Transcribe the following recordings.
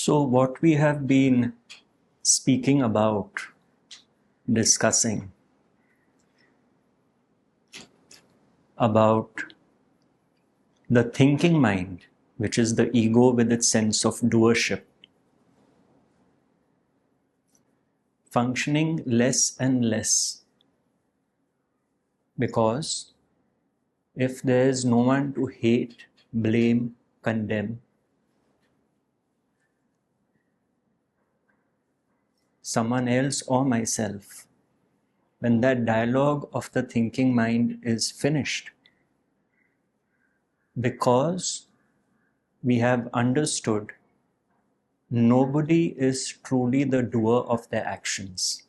So what we have been speaking about, discussing about the thinking mind, which is the ego with its sense of doership, functioning less and less, because if there is no one to hate, blame, condemn, someone else or myself, when that dialogue of the thinking mind is finished, because we have understood nobody is truly the doer of their actions.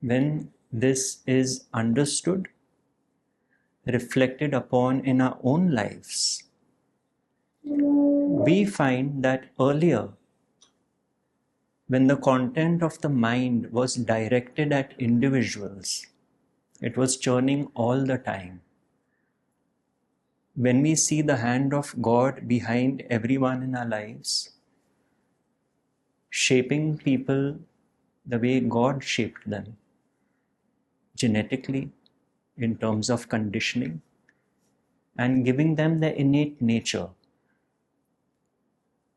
When this is understood, reflected upon in our own lives, we find that earlier, when the content of the mind was directed at individuals, it was churning all the time. When we see the hand of God behind everyone in our lives, shaping people the way God shaped them, genetically, in terms of conditioning, and giving them their innate nature.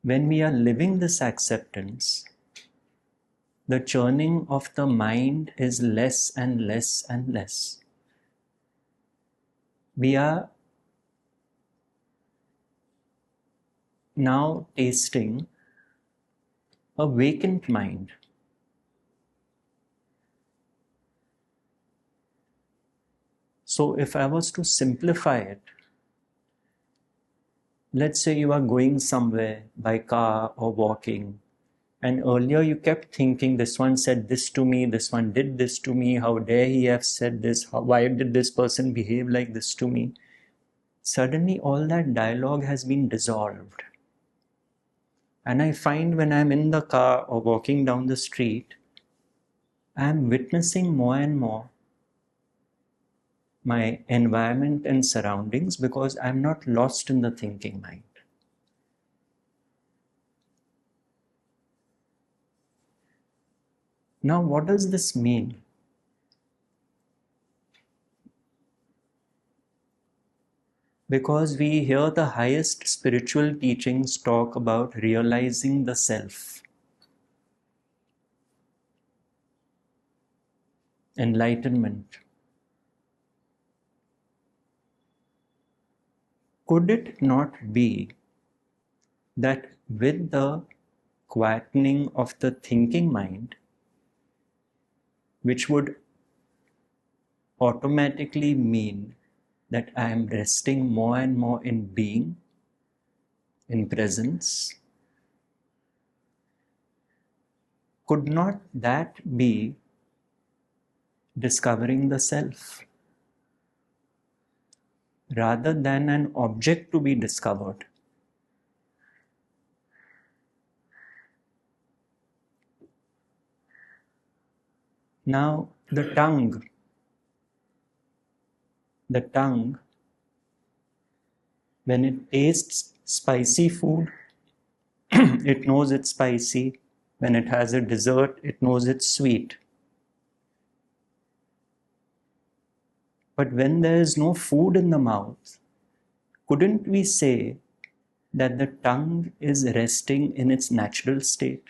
When we are living this acceptance, the churning of the mind is less and less and less. We are now tasting a vacant mind. So if I was to simplify it, let's say you are going somewhere by car or walking, and earlier you kept thinking, this one said this to me, this one did this to me, how dare he have said this, why did this person behave like this to me? Suddenly all that dialogue has been dissolved. And I find when I'm in the car or walking down the street, I'm witnessing more and more my environment and surroundings because I'm not lost in the thinking mind. Now, what does this mean? Because we hear the highest spiritual teachings talk about realizing the self, enlightenment. Could it not be that with the quietening of the thinking mind, which would automatically mean that I am resting more and more in being, in presence, could not that be discovering the self rather than an object to be discovered? Now, the tongue, when it tastes spicy food, it knows it's spicy. When it has a dessert, it knows it's sweet. But when there is no food in the mouth, couldn't we say that the tongue is resting in its natural state?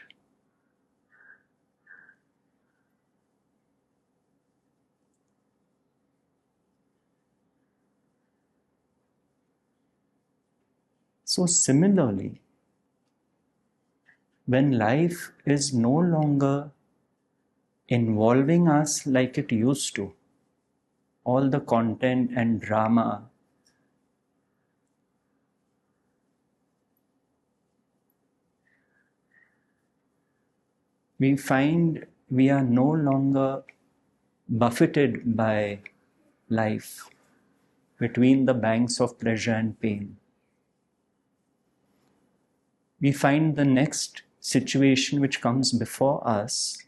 So similarly, when life is no longer involving us like it used to, all the content and drama, we find we are no longer buffeted by life between the banks of pleasure and pain. We find the next situation which comes before us,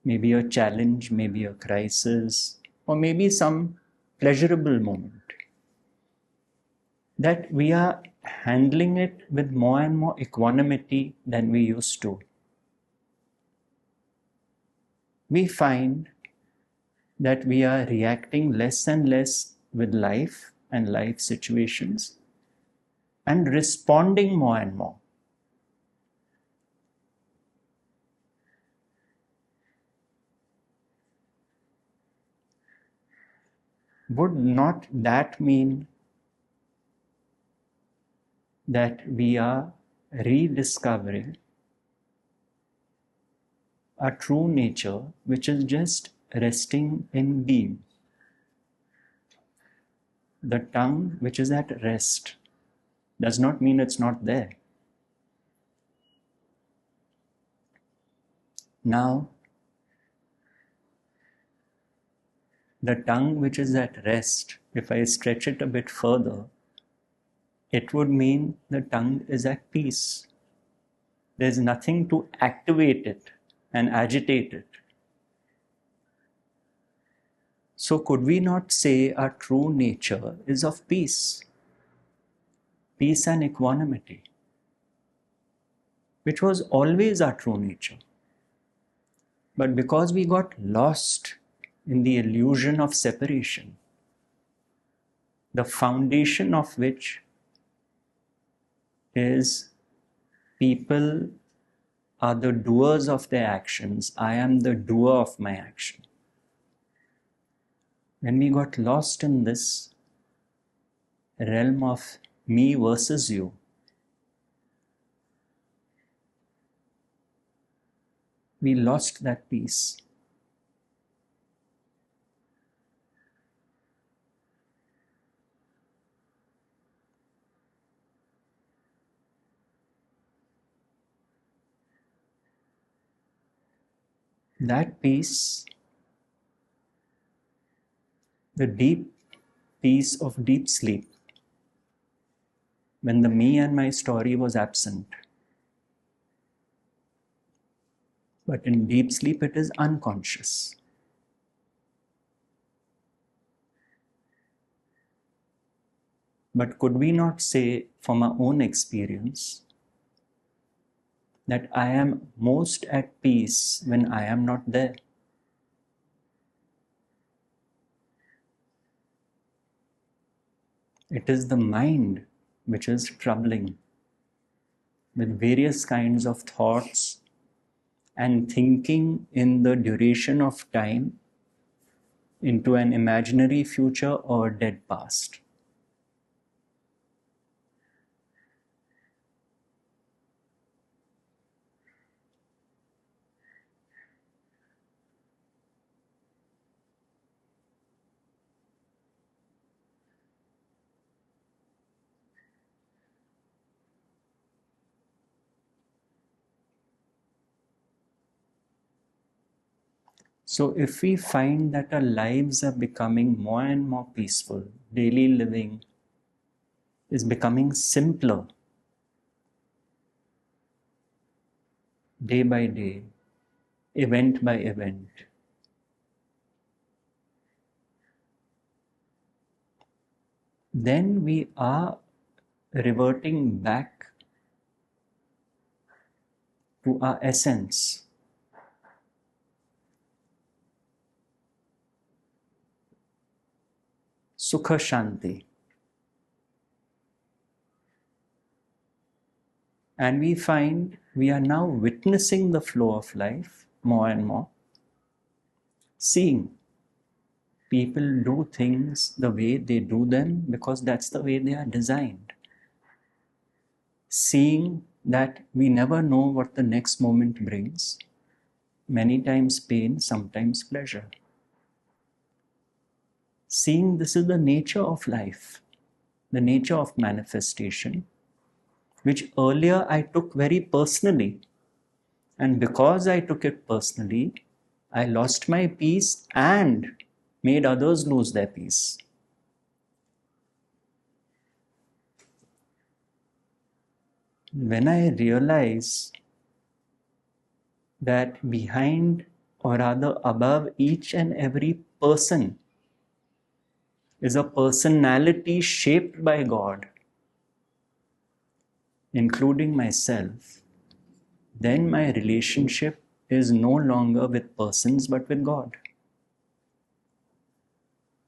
maybe a challenge, maybe a crisis, or maybe some pleasurable moment. that we are handling it with more and more equanimity than we used to. We find that we are reacting less and less with life and life situations and responding more and more. Would not that mean that we are rediscovering a true nature which is just resting in being? The tongue which is at rest does not mean it's not there. Now, the tongue which is at rest, if I stretch it a bit further, it would mean the tongue is at peace. There's nothing to activate it and agitate it. So could we not say our true nature is of peace? Peace and equanimity, which was always our true nature. But because we got lost in the illusion of separation, the foundation of which is people are the doers of their actions, I am the doer of my action. When we got lost in this realm of me versus you, we lost that peace. That peace, the deep peace of deep sleep, when the me and my story was absent. But in deep sleep it is unconscious. But could we not say from our own experience that I am most at peace when I am not there? It is the mind which is troubling with various kinds of thoughts and thinking in the duration of time into an imaginary future or dead past. So if we find that our lives are becoming more and more peaceful, daily living is becoming simpler day by day, event by event, then we are reverting back to our essence. Sukha Shanti. And we find we are now witnessing the flow of life more and more, seeing people do things the way they do them because that's the way they are designed. Seeing that we never know what the next moment brings, many times pain, sometimes pleasure. Seeing this is the nature of life, the nature of manifestation, which earlier I took very personally. And because I took it personally, I lost my peace and made others lose their peace. When I realize that behind, or rather above each and every person, is a personality shaped by God, including myself, then my relationship is no longer with persons but with God.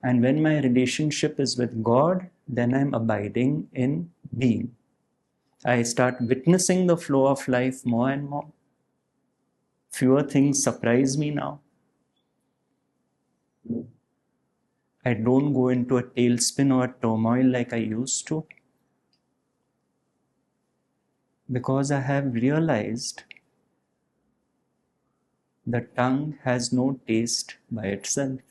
And when my relationship is with God, then I'm abiding in being. I start witnessing the flow of life more and more. Fewer things surprise me now. I don't go into a tailspin or a turmoil like I used to, because I have realized the tongue has no taste by itself.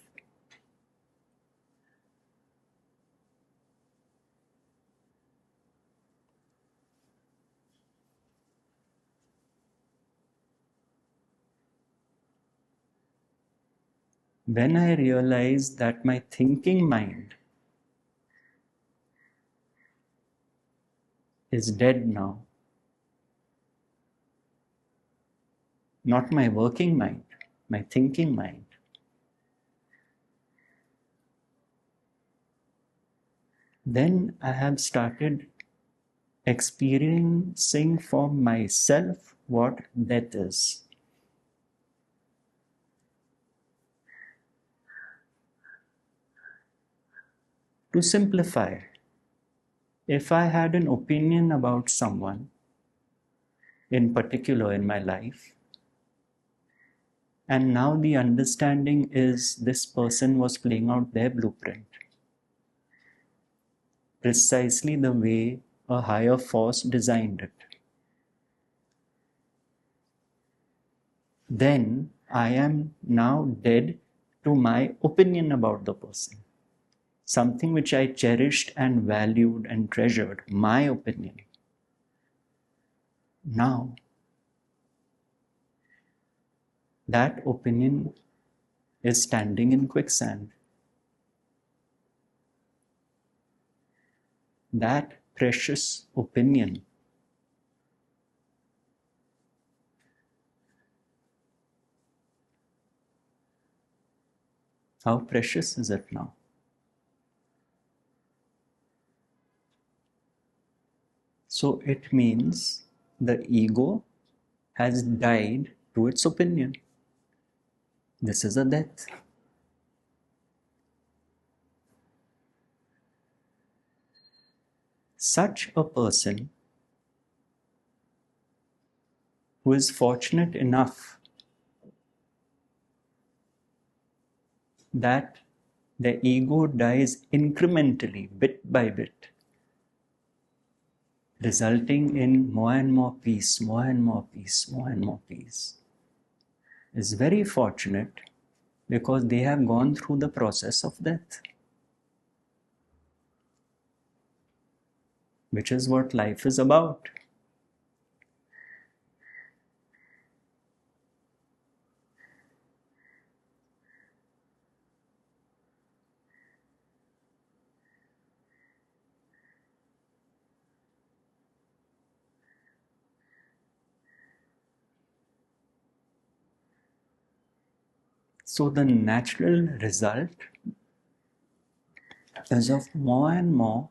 When I realize that my thinking mind is dead now, not my working mind, my thinking mind, then I have started experiencing for myself what death is. To simplify, if I had an opinion about someone, in particular in my life, and now the understanding is this person was playing out their blueprint, precisely the way a higher force designed it, then I am now dead to my opinion about the person. Something which I cherished and valued and treasured, my opinion. Now, that opinion is standing in quicksand. That precious opinion how precious is it now? So it means the ego has died to its opinion. This is a death. Such a person who is fortunate enough that the ego dies incrementally, bit by bit, resulting in more and more peace, more and more peace, more and more peace, is very fortunate because they have gone through the process of death, which is what life is about. So the natural result is of more and more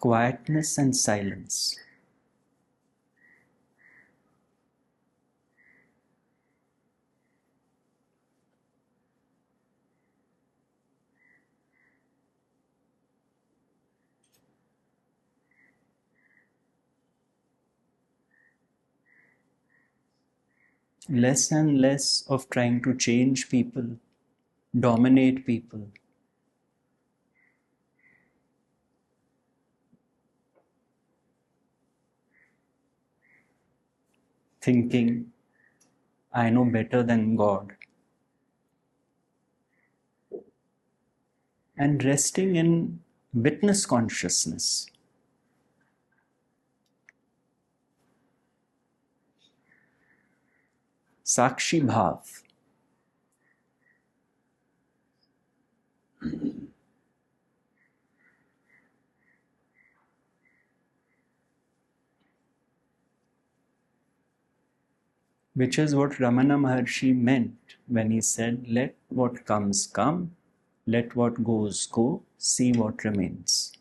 quietness and silence. Less and less of trying to change people, dominate people. Thinking, I know better than God. And resting in witness consciousness. Sakshi Bhav. Which is what Ramana Maharshi meant when he said, let what comes come, Let what goes go, see what remains.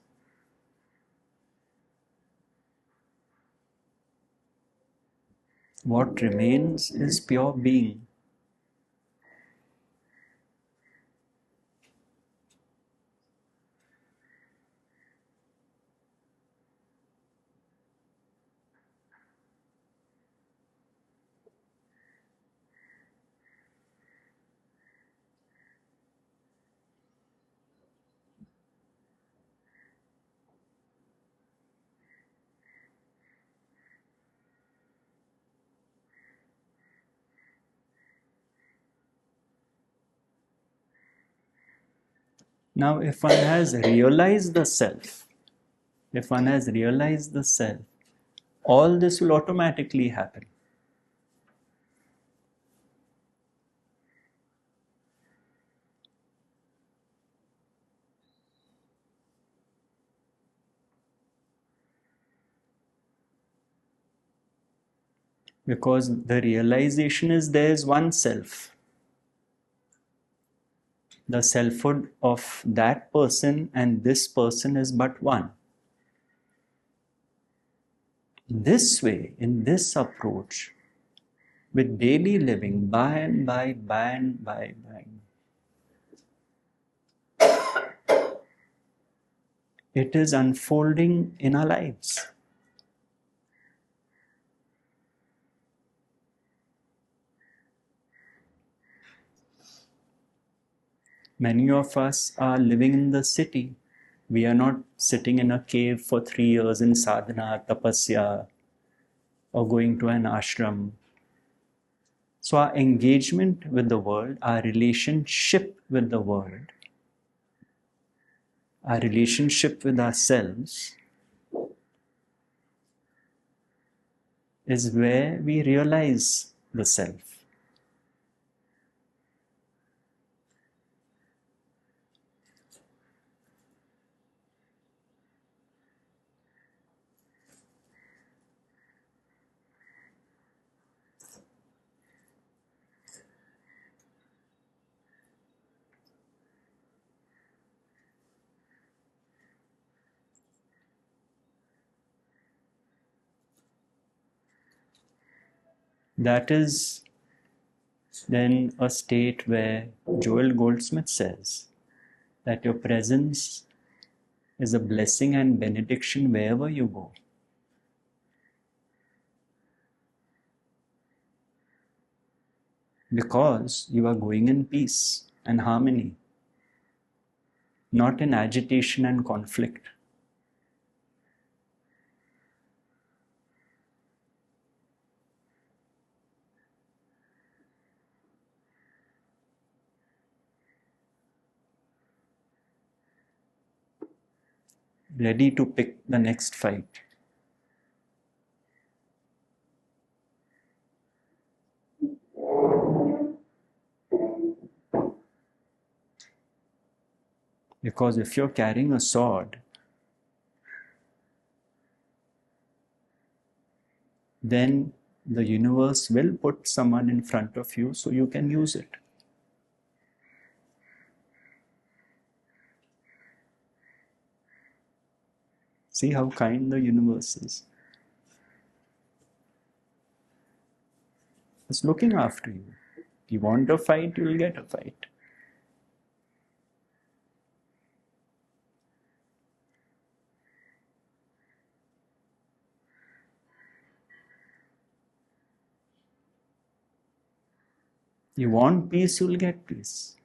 What remains is pure being. Now, if one has realized the self, all this will automatically happen. Because the realization is there is one self. The selfhood of that person and this person is but one. This way, in this approach, with daily living, by and by, it is unfolding in our lives. Many of us are living in the city. We are not sitting in a cave for 3 years in sadhana, tapasya, or going to an ashram. So our engagement with the world, our relationship with the world, our relationship with ourselves is where we realize the self. That is then a state where Joel Goldsmith says that your presence is a blessing and benediction wherever you go. Because you are going in peace and harmony, not in agitation and conflict. Ready to pick the next fight. Because if you're carrying a sword, then the universe will put someone in front of you so you can use it. See how kind the universe is. It's looking after you. You want a fight, you'll get a fight. You want peace, you'll get peace.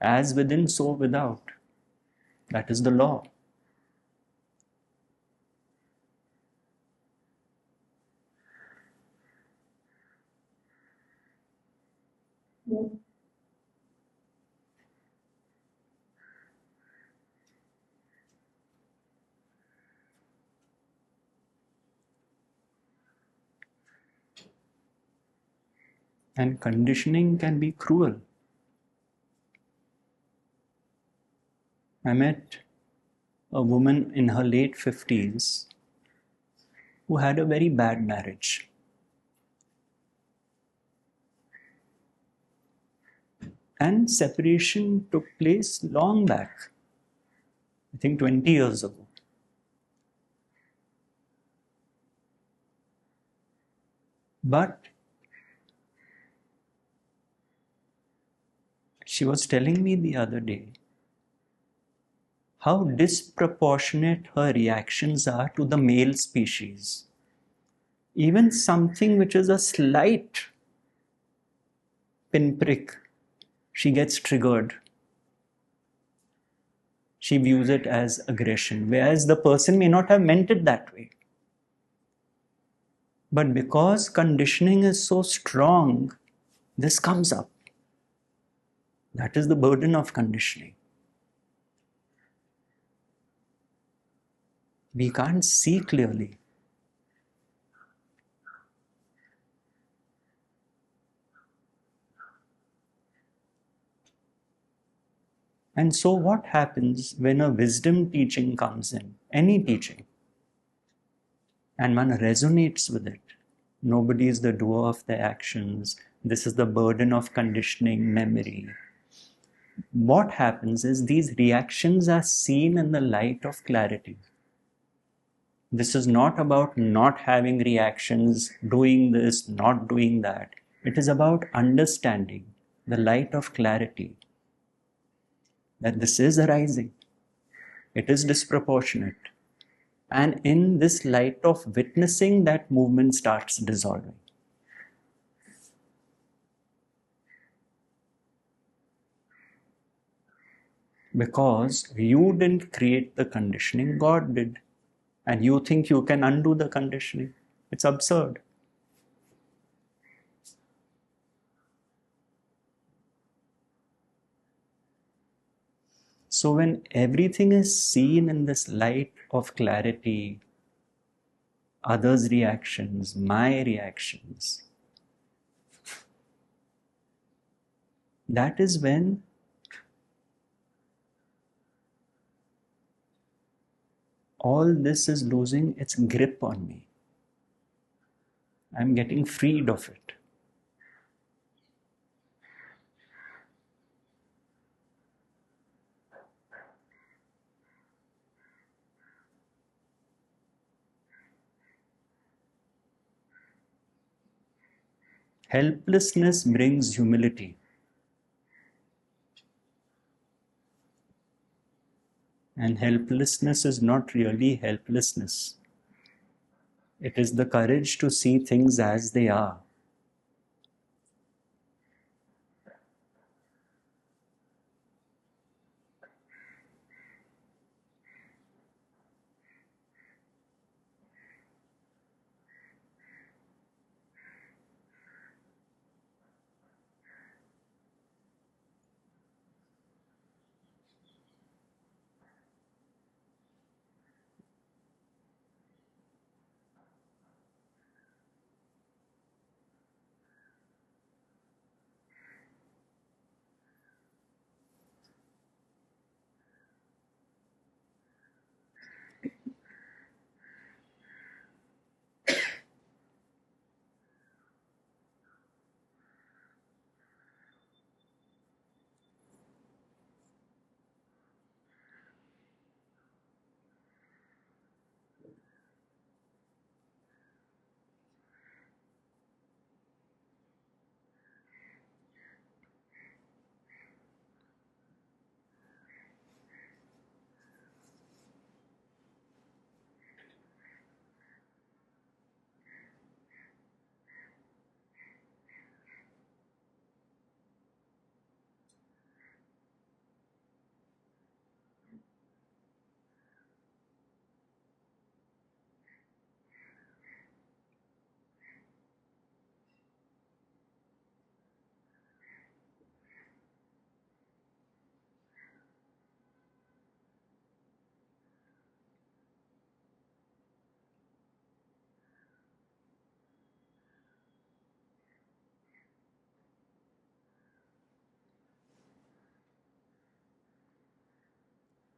As within, so without. That is the law. And conditioning can be cruel. I met a woman in her late 50s who had a very bad marriage. And separation took place long back, I think 20 years ago. But she was telling me the other day how disproportionate her reactions are to the male species. Even something which is a slight pinprick, she gets triggered. She views it as aggression, whereas the person may not have meant it that way. But because conditioning is so strong, this comes up. That is the burden of conditioning. We can't see clearly. And so what happens when a wisdom teaching comes in, any teaching, and one resonates with it? Nobody is the doer of their actions. This is the burden of conditioning memory. What happens is these reactions are seen in the light of clarity. This is not about not having reactions, doing this, not doing that. It is about understanding the light of clarity, that this is arising. It is disproportionate. And in this light of witnessing, that movement starts dissolving. Because you didn't create the conditioning, God did. And you think you can undo the conditioning. It's absurd. So when everything is seen in this light of clarity, others' reactions, my reactions, that is when all this is losing its grip on me. I'm getting freed of it. Helplessness brings humility. And helplessness is not really helplessness. It is the courage to see things as they are.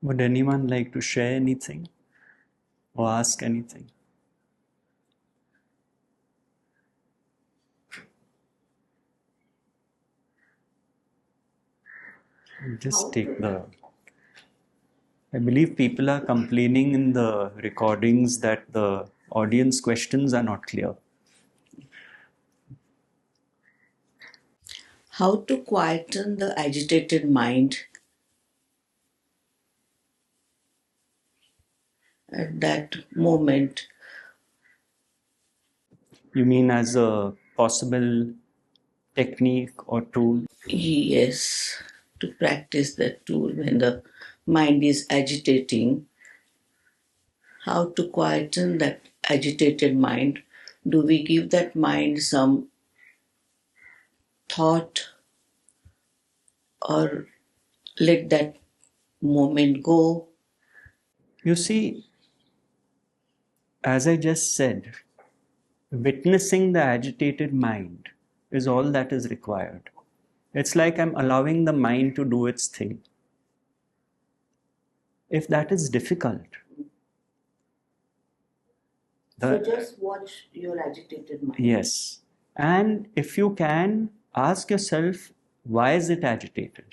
Would anyone like to share anything or ask anything? Just take the. I believe people are complaining in the recordings that the audience questions are not clear. How to quieten the agitated mind at that moment? You mean as a possible technique or tool? Yes, to practice that tool when the mind is agitating. How to quieten that agitated mind? Do we give that mind some thought or let that moment go? You see, as I just said, witnessing the agitated mind is all that is required. It's like I'm allowing the mind to do its thing. If that is difficult, So just watch your agitated mind. yes. And if you can, ask yourself, why is it agitated?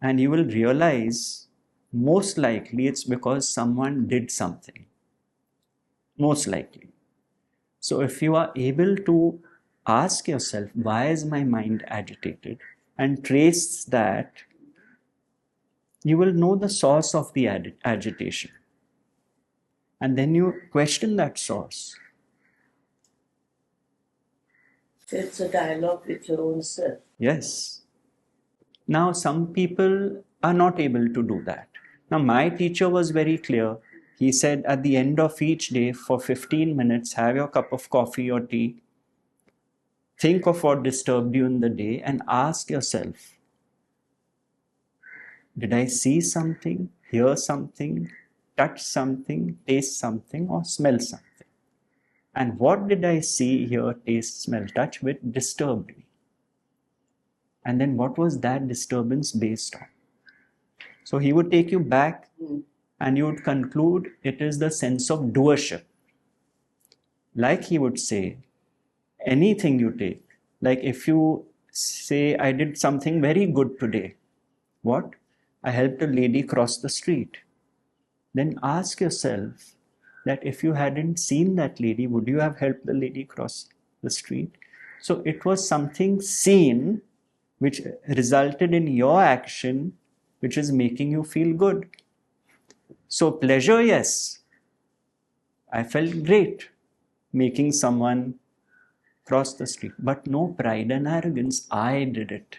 And you will realize most likely it's because someone did something. Most likely. So if you are able to ask yourself, why is my mind agitated? And trace that, you will know the source of the agitation. And then you question that source. So it's a dialogue with your own self. Yes. Now, some people are not able to do that. Now, my teacher was very clear. He said at the end of each day, for 15 minutes, have your cup of coffee or tea, think of what disturbed you in the day, and ask yourself, did I see something, hear something, touch something, taste something, or smell something? And what did I see, hear, taste, smell, touch which disturbed me? And then what was that disturbance based on? So he would take you back and you would conclude it is the sense of doership. Like he would say, anything you take, like if you say, I did something very good today. What? I helped a lady cross the street. Then ask yourself that if you hadn't seen that lady, would you have helped the lady cross the street? So it was something seen which resulted in your action, which is making you feel good. So pleasure, yes. I felt great making someone cross the street, but no pride and arrogance. I did it.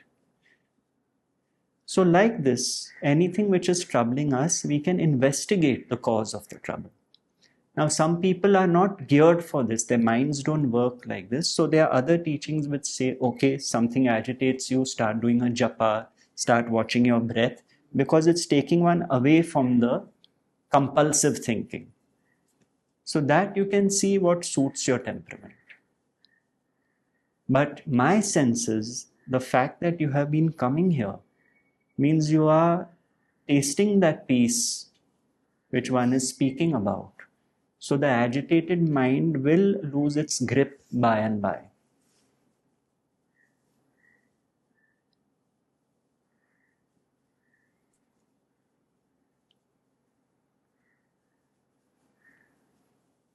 So like this, anything which is troubling us, we can investigate the cause of the trouble. Now, some people are not geared for this. Their minds don't work like this. So there are other teachings which say, okay, something agitates you, start doing a japa, start watching your breath, because it's taking one away from the compulsive thinking. So that you can see what suits your temperament. But my sense is the fact that you have been coming here means you are tasting that peace which one is speaking about. So the agitated mind will lose its grip by and by.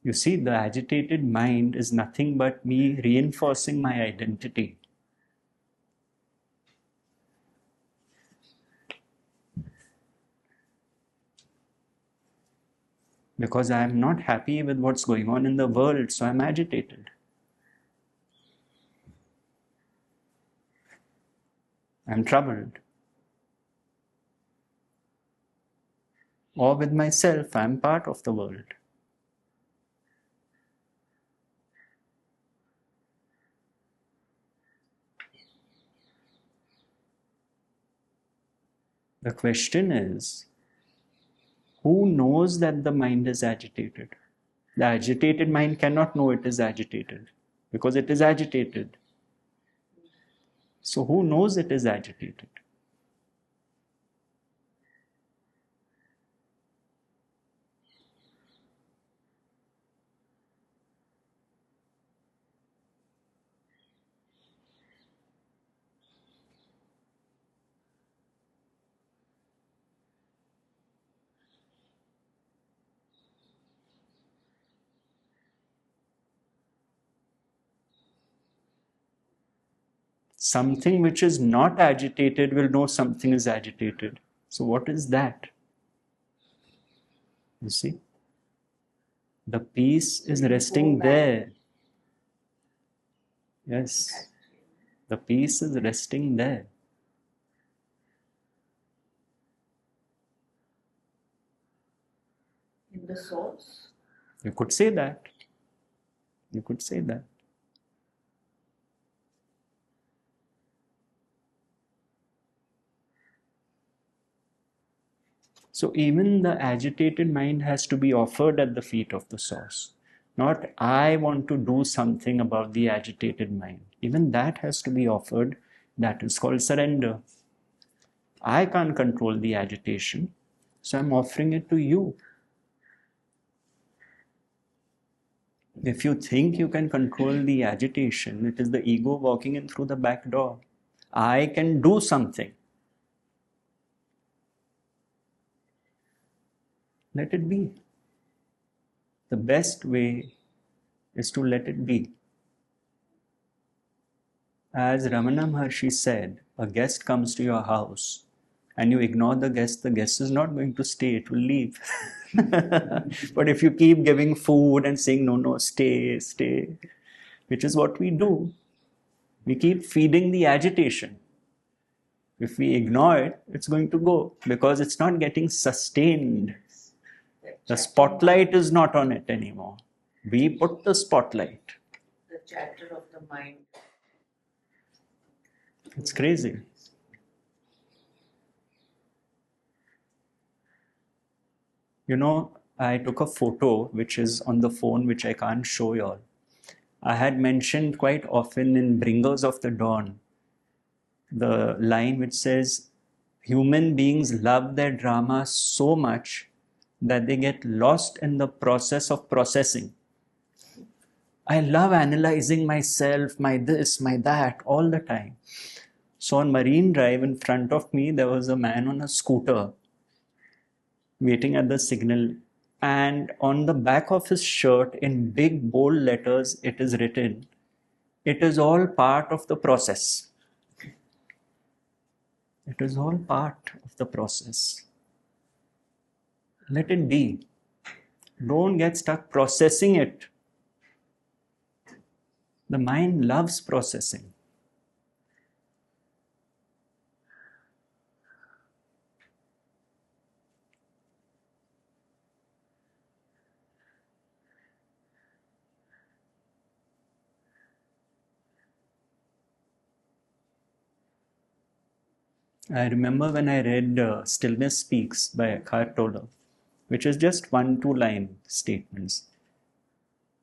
You see, the agitated mind is nothing but me reinforcing my identity. Because I am not happy with what's going on in the world, so I'm agitated. I'm troubled. Or with myself, I'm part of the world. The question is, who knows that the mind is agitated? The agitated mind cannot know it is agitated because it is agitated. So who knows it is agitated? Something which is not agitated will know something is agitated. So what is that? You see? The peace is resting there. Yes. The peace is resting there. In the source? You could say that. You could say that. So even the agitated mind has to be offered at the feet of the source. Not I want to do something about the agitated mind. Even that has to be offered. That is called surrender. I can't control the agitation, so I'm offering it to you. If you think you can control the agitation, it is the ego walking in through the back door. I can do something. Let it be. The best way is to let it be. As Ramana Maharshi said, a guest comes to your house and you ignore the guest is not going to stay, it will leave. But if you keep giving food and saying, no, no, stay, stay, which is what we do, we keep feeding the agitation. If we ignore it, it's going to go because it's not getting sustained. The spotlight is not on it anymore. We put the spotlight. The chatter of the mind. It's crazy. You know, I took a photo which is on the phone, which I can't show you all. I had mentioned quite often in Bringers of the Dawn, the line which says, human beings love their drama so much that they get lost in the process of processing. I love analyzing myself, my this, my that, all the time. So on Marine Drive in front of me, there was a man on a scooter waiting at the signal. And on the back of his shirt, in big bold letters, it is written, it is all part of the process. It is all part of the process. Let it be. Don't get stuck processing it. The mind loves processing. I remember when I read Stillness Speaks by Eckhart Tolle, which is just 1-2 line statements.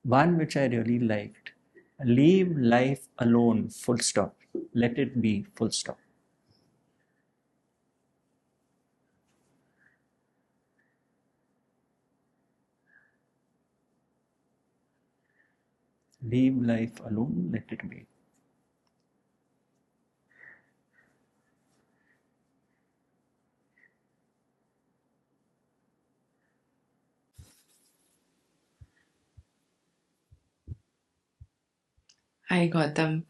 One which I really liked, leave life alone, full stop. Let it be, full stop. Leave life alone, let it be. Hi, Gautam.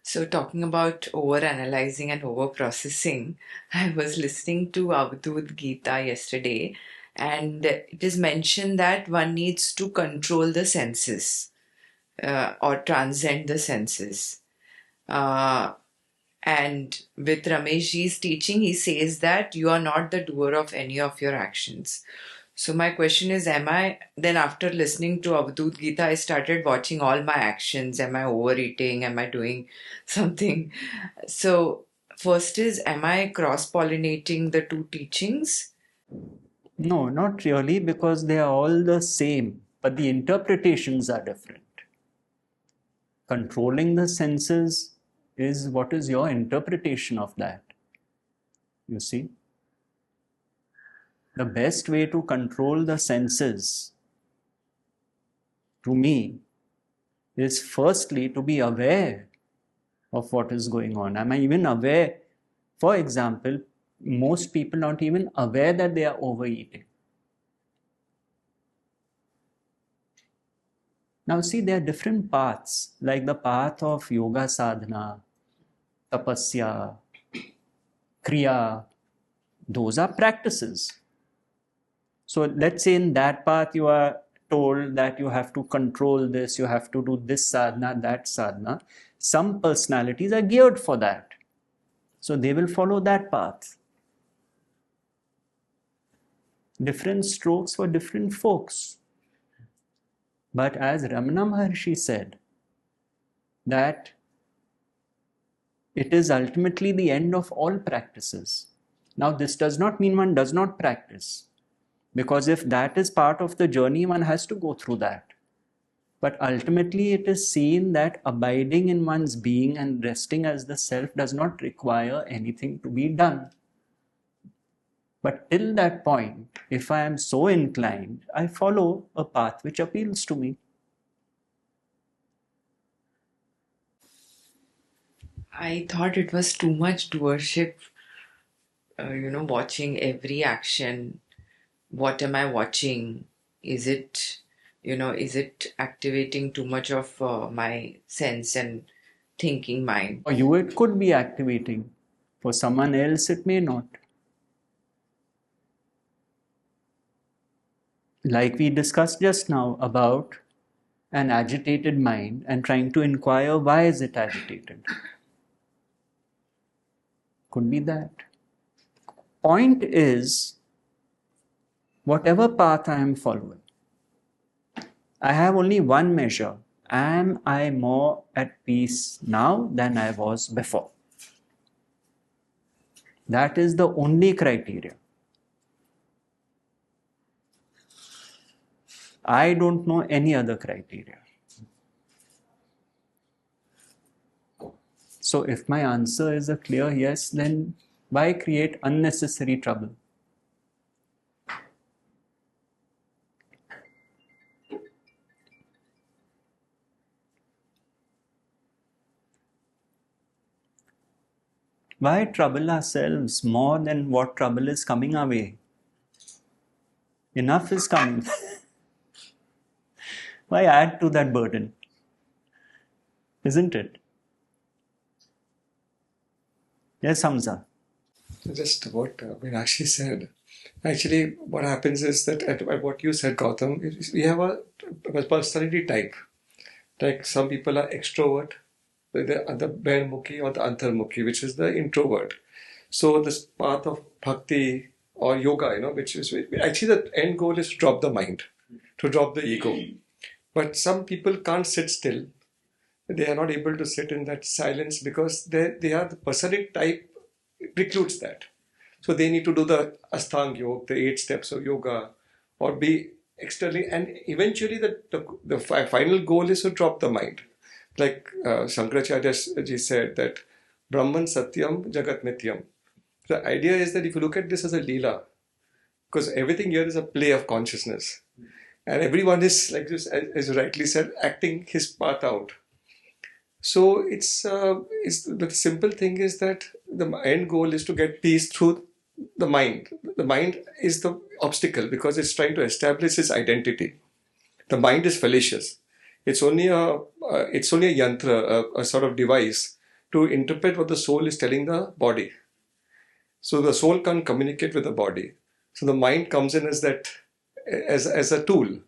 So, talking about over-analyzing and over-processing, I was listening to Avadhoot Gita yesterday, and it is mentioned that one needs to control the senses or transcend the senses. And with Rameshji's teaching, he says that you are not the doer of any of your actions. So my question is, then after listening to Avadhoot Gita, I started watching all my actions. Am I overeating? Am I doing something? So first is, am I cross-pollinating the two teachings? No, not really, because they are all the same, but the interpretations are different. Controlling the senses is what is your interpretation of that. You see? The best way to control the senses, to me, is firstly to be aware of what is going on. Am I even aware? For example, most people not even aware that they are overeating. Now see, there are different paths, like the path of yoga sadhana, tapasya, kriya, those are practices. So let's say in that path you are told that you have to control this, you have to do this sadhana, that sadhana. Some personalities are geared for that. So they will follow that path. Different strokes for different folks. But as Ramana Maharshi said, that it is ultimately the end of all practices. Now, this does not mean one does not practice, because if that is part of the journey, one has to go through that. But ultimately, it is seen that abiding in one's being and resting as the self does not require anything to be done. But till that point, if I am so inclined, I follow a path which appeals to me. I thought it was too much doership, watching every action. What am I watching? Is it activating too much of my sense and thinking mind? For you, it could be activating. For someone else, it may not. Like we discussed just now about an agitated mind and trying to inquire why is it agitated. Could be that. Point is, whatever path I am following, I have only one measure. Am I more at peace now than I was before? That is the only criteria. I don't know any other criteria. So if my answer is a clear yes, then why create unnecessary trouble? Why trouble ourselves more than what trouble is coming our way? Enough is coming. Why add to that burden? Isn't it? Yes, Hamza. Just what Meenakshi said. Actually, what happens is that at what you said, Gautam, we have a personality type. Like some people are extrovert, the Bahirmukhi or the Antarmukhi, which is the introvert. So this path of bhakti or yoga, which is actually the end goal is to drop the mind, to drop the ego. But some people can't sit still. They are not able to sit in that silence because they are the personality type precludes that. So they need to do the Ashtanga Yoga, the 8 steps of yoga, or be externally, and eventually the final goal is to drop the mind. Like Shankaracharya ji said that Brahman Satyam Jagat Mityam. The idea is that if you look at this as a Leela, because everything here is a play of consciousness, and everyone is, like this, as you rightly said, acting his path out. So it's the simple thing is that the end goal is to get peace through the mind. The mind is the obstacle because it's trying to establish its identity. The mind is fallacious. It's only a yantra, a sort of device to interpret what the soul is telling the body. So the soul can't communicate with the body. So the mind comes in as that, as a tool.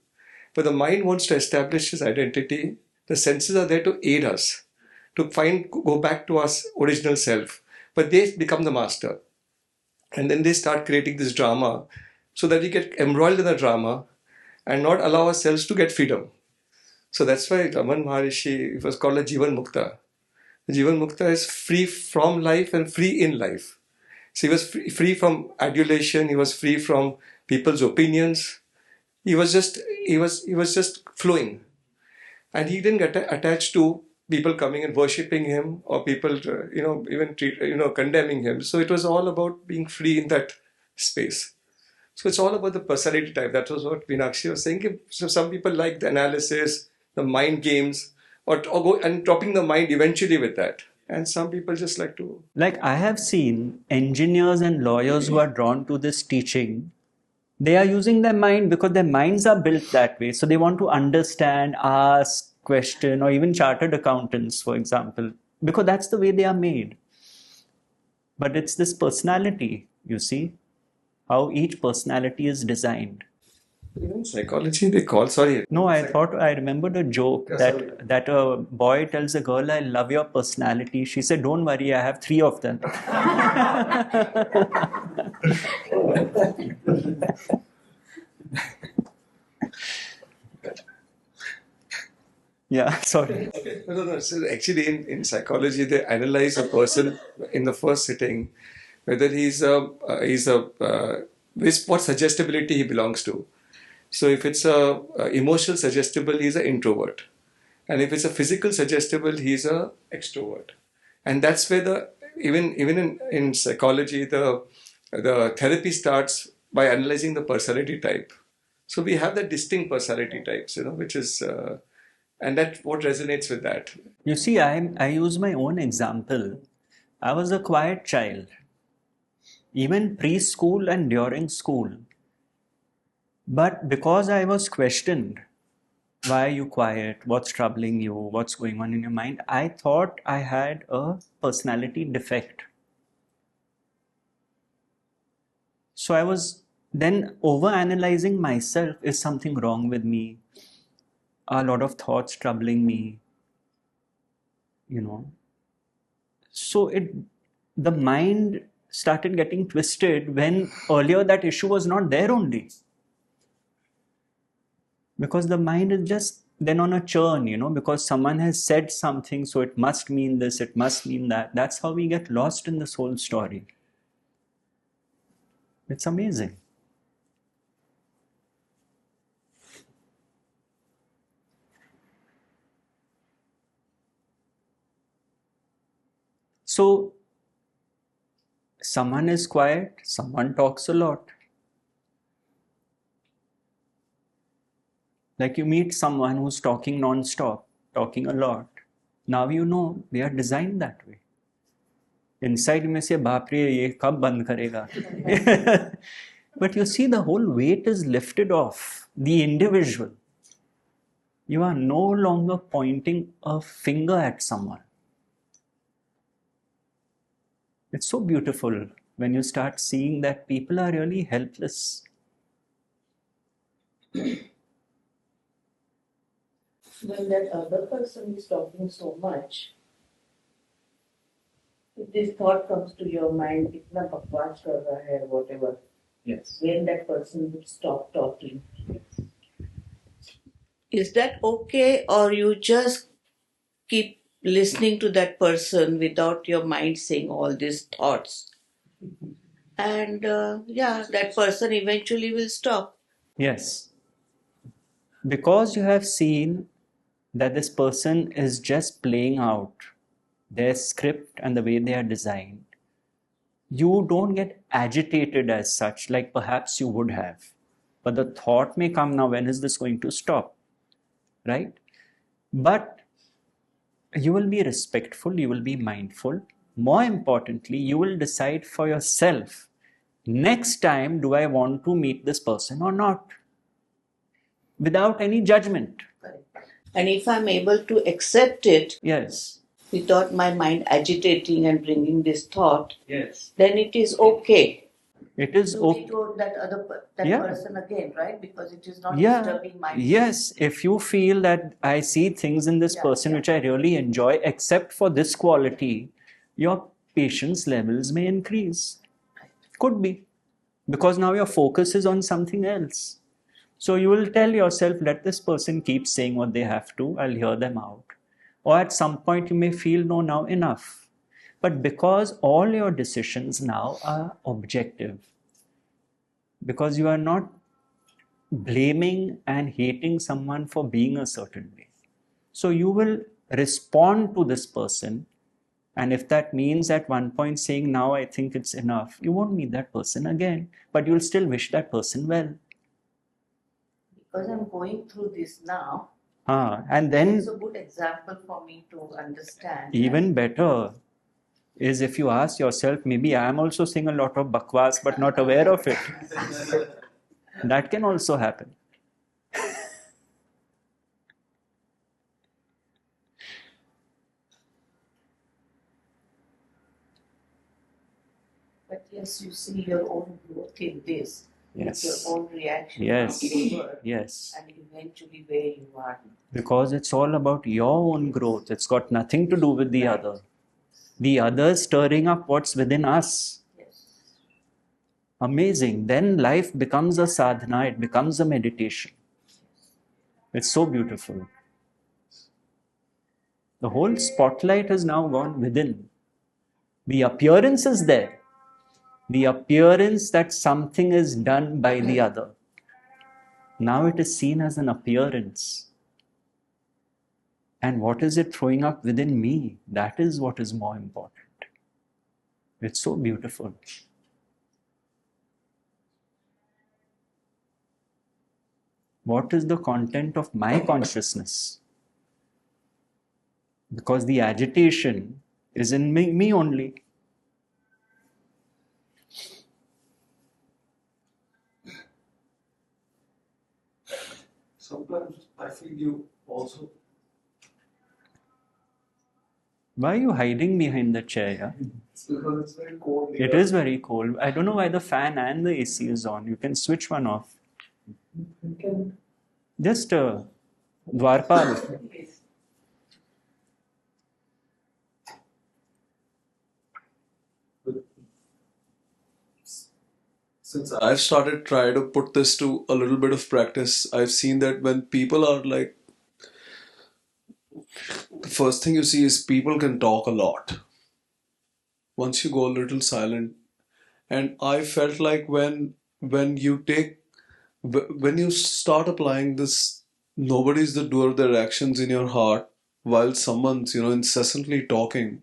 But the mind wants to establish its identity. The senses are there to aid us, to go back to our original self. But they become the master. And then they start creating this drama so that we get embroiled in the drama and not allow ourselves to get freedom. So that's why Raman Maharishi, it was called a Jivan Mukta. Jivan Mukta is free from life and free in life. So he was free from adulation, he was free from people's opinions. He was just flowing. And he didn't get attached to people coming and worshipping him or people, even condemning him. So it was all about being free in that space. So it's all about the personality type. That was what Meenakshi was saying. So some people like the analysis, the mind games, or go and dropping the mind eventually with that. And some people just like to... Like I have seen engineers and lawyers who are drawn to this teaching. They are using their mind because their minds are built that way. So they want to understand, ask, question, or even chartered accountants, for example, because that's the way they are made. But it's this personality, you see, how each personality is designed. Even psychology, they call, sorry. No, I remembered a joke that a boy tells a girl, I love your personality. She said, don't worry, I have 3 of them. Yeah, sorry. No. So actually, in psychology, they analyze a person in the first sitting, whether what suggestibility he belongs to. So if it's a emotional suggestible, he's an introvert, and if it's a physical suggestible, he's a extrovert. And that's where even in psychology, the therapy starts by analyzing the personality type. So we have the distinct personality types, which is and that's what resonates with that. You see, I use my own example. I was a quiet child, even preschool and during school. But because I was questioned, why are you quiet? What's troubling you? What's going on in your mind? I thought I had a personality defect. So I was then over-analyzing myself. Is something wrong with me? A lot of thoughts troubling me, So the mind started getting twisted when earlier that issue was not there only. Because the mind is just then on a churn, because someone has said something, so it must mean this, it must mean that. That's how we get lost in this whole story. It's amazing. So, someone is quiet, someone talks a lot. Like you meet someone who's talking non-stop, talking a lot. Now you know they are designed that way. Inside you may say, "Baap re, ye kab band karega?" But you see, the whole weight is lifted off the individual. You are no longer pointing a finger at someone. It's so beautiful when you start seeing that people are really helpless. When that other person is talking so much, if this thought comes to your mind, itna bakwas kar raha hai, whatever. Yes. When that person would stop talking. Is that okay, or you just keep listening to that person without your mind saying all these thoughts? And that person eventually will stop. Yes. Because you have seen that this person is just playing out their script and the way they are designed, you don't get agitated as such, like perhaps you would have. But the thought may come now, when is this going to stop? Right? But you will be respectful, you will be mindful. More importantly, you will decide for yourself, next time, do I want to meet this person or not? Without any judgment. And if I'm able to accept it, Yes. without my mind agitating and bringing this thought, Yes. then it is okay. It is So okay. we go that Yeah. person again, right? Because it is not Yeah. disturbing my Yes. If you feel that I see things in this person which I really enjoy, except for this quality, your patience levels may increase. Could be. Because now your focus is on something else. So you will tell yourself, let this person keep saying what they have to, I'll hear them out. Or at some point you may feel, no, now enough. But because all your decisions now are objective, because you are not blaming and hating someone for being a certain way. So you will respond to this person. And if that means at one point saying, now I think it's enough, you won't meet that person again, but you'll still wish that person well. Because I'm going through this now. And then it's a good example for me to understand. Even better is if you ask yourself, maybe I am also saying a lot of bakwas but not aware of it. That can also happen. But yes, you see your own growth in this. Yes. With your own reaction. Yes. Outward, Yes. and eventually where you are. Because it's all about your own growth. It's got nothing to do with the other. The other stirring up what's within us. Yes. Amazing. Then life becomes a sadhana, it becomes a meditation. It's so beautiful. The whole spotlight has now gone within. The appearance is there. The appearance that something is done by the other. Now it is seen as an appearance. And what is it throwing up within me? That is what is more important. It's so beautiful. What is the content of my consciousness? Because the agitation is in me only. Sometimes I feel you also. Why are you hiding behind the chair? Yeah? It's because it's very cold. It is very cold. I don't know why the fan and the AC is on. You can switch one off. You can. Just Dwarpal. Since I've started trying to put this to a little bit of practice, I've seen that when people are like, the first thing you see is people can talk a lot. Once you go a little silent, and I felt like when you start applying this, nobody's the doer of their actions in your heart while someone's incessantly talking.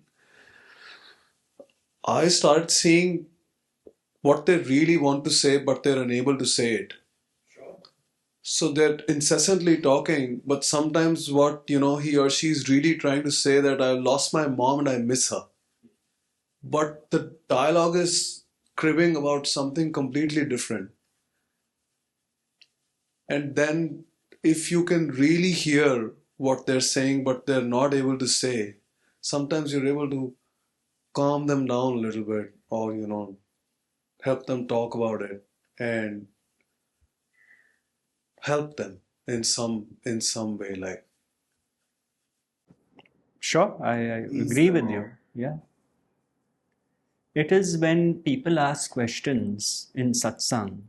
I started seeing what they really want to say, but they're unable to say it. Sure. So they're incessantly talking, but sometimes what he or she is really trying to say that I lost my mom and I miss her. But the dialogue is cribbing about something completely different. And then if you can really hear what they're saying, but they're not able to say, sometimes you're able to calm them down a little bit, or help them talk about it and help them in some way, like. Sure, I agree with you. Yeah. It is when people ask questions in satsang,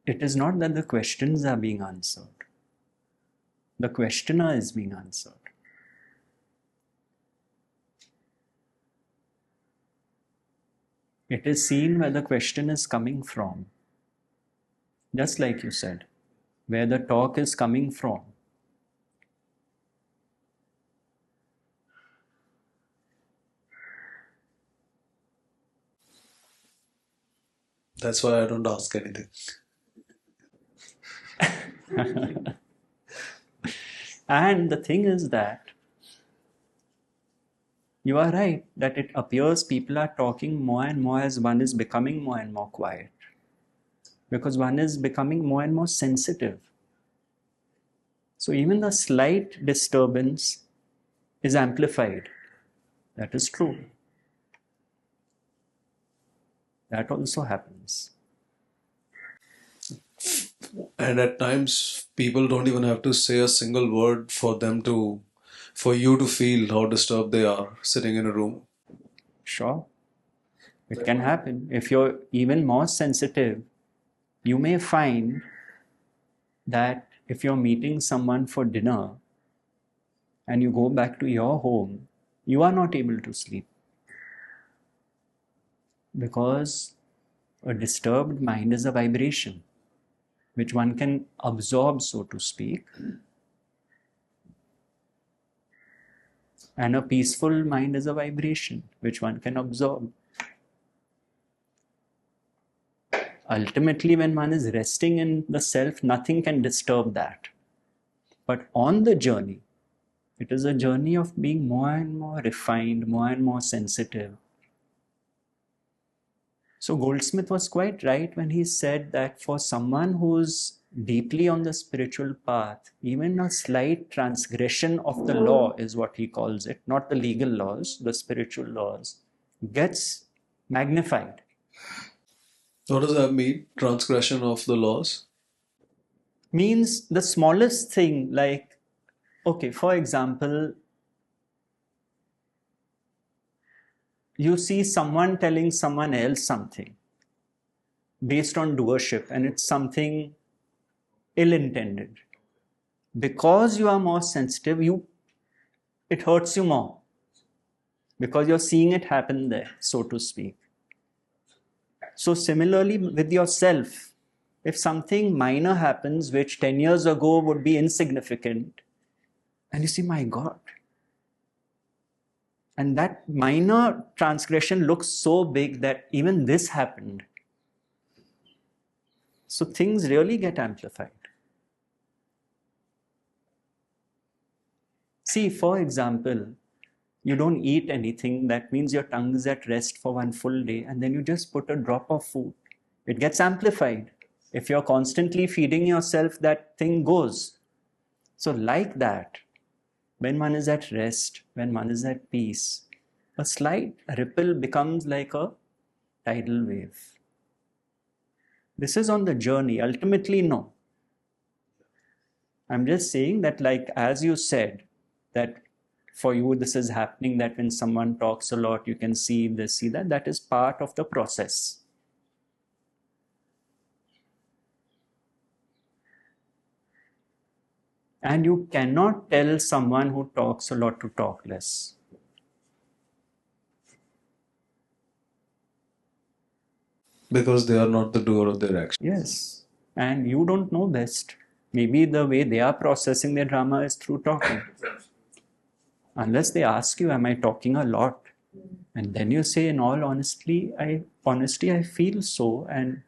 it is not that the questions are being answered. The questioner is being answered. It is seen where the question is coming from. Just like you said, where the talk is coming from. That's why I don't ask anything. And the thing is that you are right that it appears people are talking more and more as one is becoming more and more quiet. Because one is becoming more and more sensitive. So even the slight disturbance is amplified. That is true. That also happens. And at times, people don't even have to say a single word for you to feel how disturbed they are sitting in a room. Sure. It can happen. If you're even more sensitive, you may find that if you're meeting someone for dinner and you go back to your home, you are not able to sleep. Because a disturbed mind is a vibration which one can absorb, so to speak. And a peaceful mind is a vibration which one can absorb. Ultimately, when one is resting in the self, nothing can disturb that. But on the journey, it is a journey of being more and more refined, more and more sensitive. So Goldsmith was quite right when he said that for someone who's deeply on the spiritual path, even a slight transgression of the law is what he calls it, not the legal laws, the spiritual laws, gets magnified. What does that mean? Transgression of the laws? Means the smallest thing, like, okay, for example, you see someone telling someone else something based on doership, and it's something ill-intended. Because you are more sensitive, it hurts you more. Because you're seeing it happen there, so to speak. So similarly with yourself, if something minor happens which 10 years ago would be insignificant, and you see, my God, and that minor transgression looks so big that even this happened. So things really get amplified. See, for example, you don't eat anything, that means your tongue is at rest for one full day, and then you just put a drop of food. It gets amplified. If you're constantly feeding yourself, that thing goes. So like that, when one is at rest, when one is at peace, a slight ripple becomes like a tidal wave. This is on the journey. Ultimately, no. I'm just saying that, like, as you said, that for you this is happening, that when someone talks a lot, you can see this, see that. That is part of the process. And you cannot tell someone who talks a lot to talk less. Because they are not the doer of their action. Yes. And you don't know best. Maybe the way they are processing their drama is through talking. Unless they ask you, am I talking a lot? And then you say, in all honesty, I feel so. And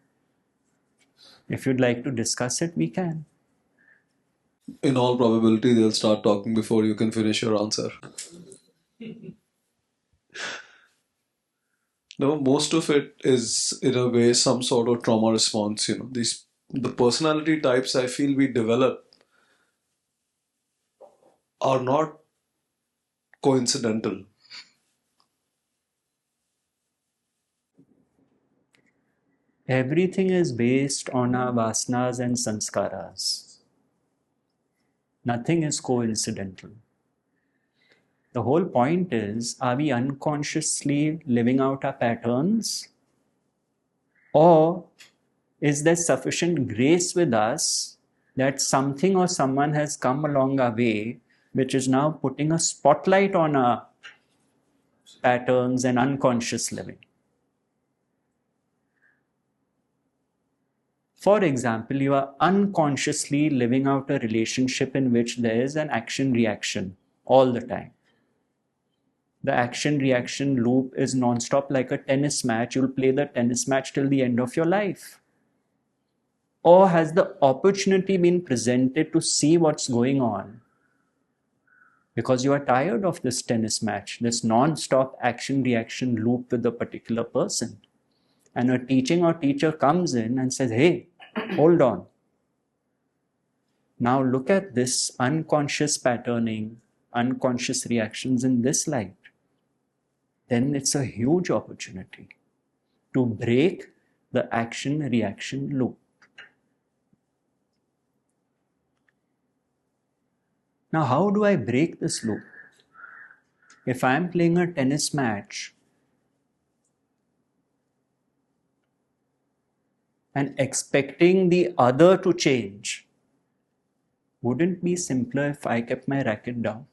if you'd like to discuss it, we can. In all probability, they'll start talking before you can finish your answer. No, most of it is, in a way, some sort of trauma response. The personality types I feel we develop are not coincidental. Everything is based on our vasanas and sanskaras. Nothing is coincidental. The whole point is, are we unconsciously living out our patterns? Or is there sufficient grace with us that something or someone has come along our way which is now putting a spotlight on our patterns and unconscious living? For example, you are unconsciously living out a relationship in which there is an action-reaction all the time. The action-reaction loop is non-stop, like a tennis match. You'll play the tennis match till the end of your life. Or has the opportunity been presented to see what's going on? Because you are tired of this tennis match, this non-stop action-reaction loop with a particular person. And a teaching or teacher comes in and says, hey, hold on. Now look at this unconscious patterning, unconscious reactions in this light. Then it's a huge opportunity to break the action-reaction loop. Now, how do I break this loop? If I'm playing a tennis match and expecting the other to change, wouldn't it be simpler if I kept my racket down?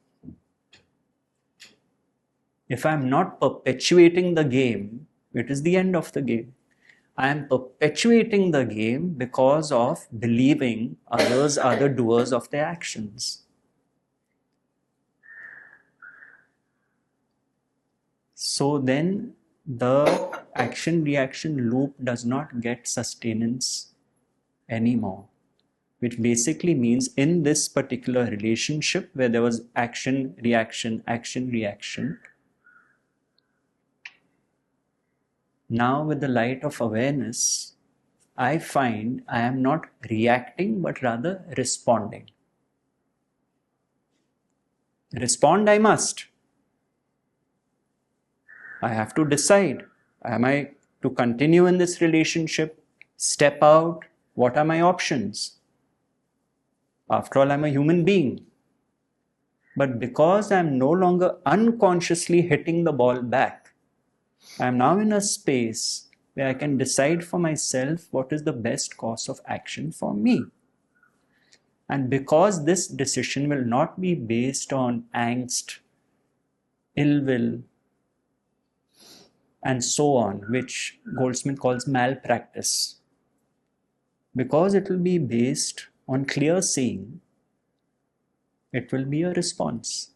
If I'm not perpetuating the game, it is the end of the game. I am perpetuating the game because of believing others are the doers of their actions. So then the action-reaction loop does not get sustenance anymore, which basically means in this particular relationship where there was action-reaction, now with the light of awareness, I find I am not reacting but rather responding. Respond I must. I have to decide, am I to continue in this relationship, step out? What are my options? After all, I'm a human being. But because I'm no longer unconsciously hitting the ball back, I'm now in a space where I can decide for myself what is the best course of action for me. And because this decision will not be based on angst, ill will, and so on, which Goldsmith calls malpractice, because it will be based on clear seeing, it will be a response.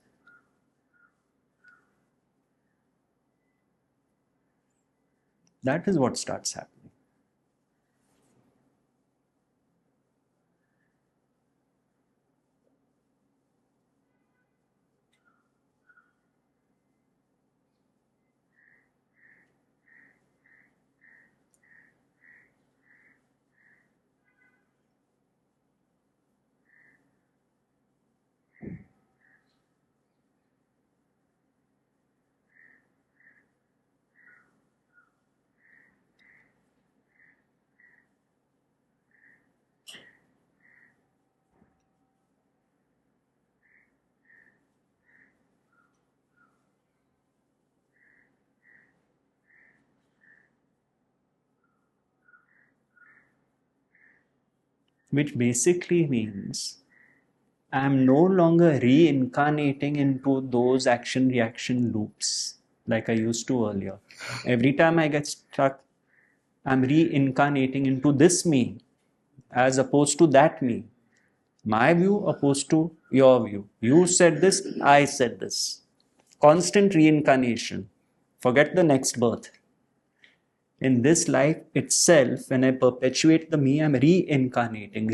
That is what starts happening. Which basically means I'm no longer reincarnating into those action-reaction loops like I used to earlier. Every time I get stuck, I'm reincarnating into this me as opposed to that me. My view opposed to your view. You said this, I said this. Constant reincarnation. Forget the next birth. In this life itself, when I perpetuate the me, I'm reincarnating.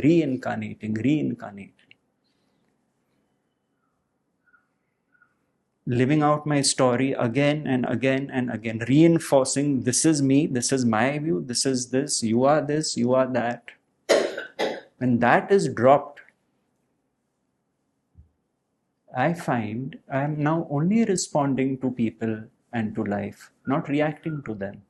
Living out my story again and again and again, reinforcing this is me, this is my view, this is this, you are that. When that is dropped, I find I am now only responding to people and to life, not reacting to them.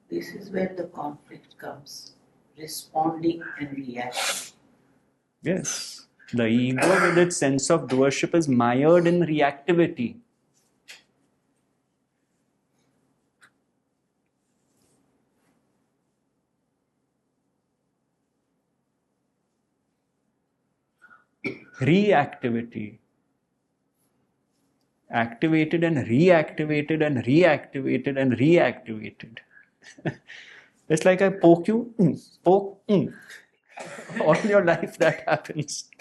This is where the conflict comes, responding and reacting. Yes, the ego with its sense of doership is mired in reactivity. Reactivity. Activated and reactivated and reactivated and reactivated. It's like I poke you, poke. All your life that happens.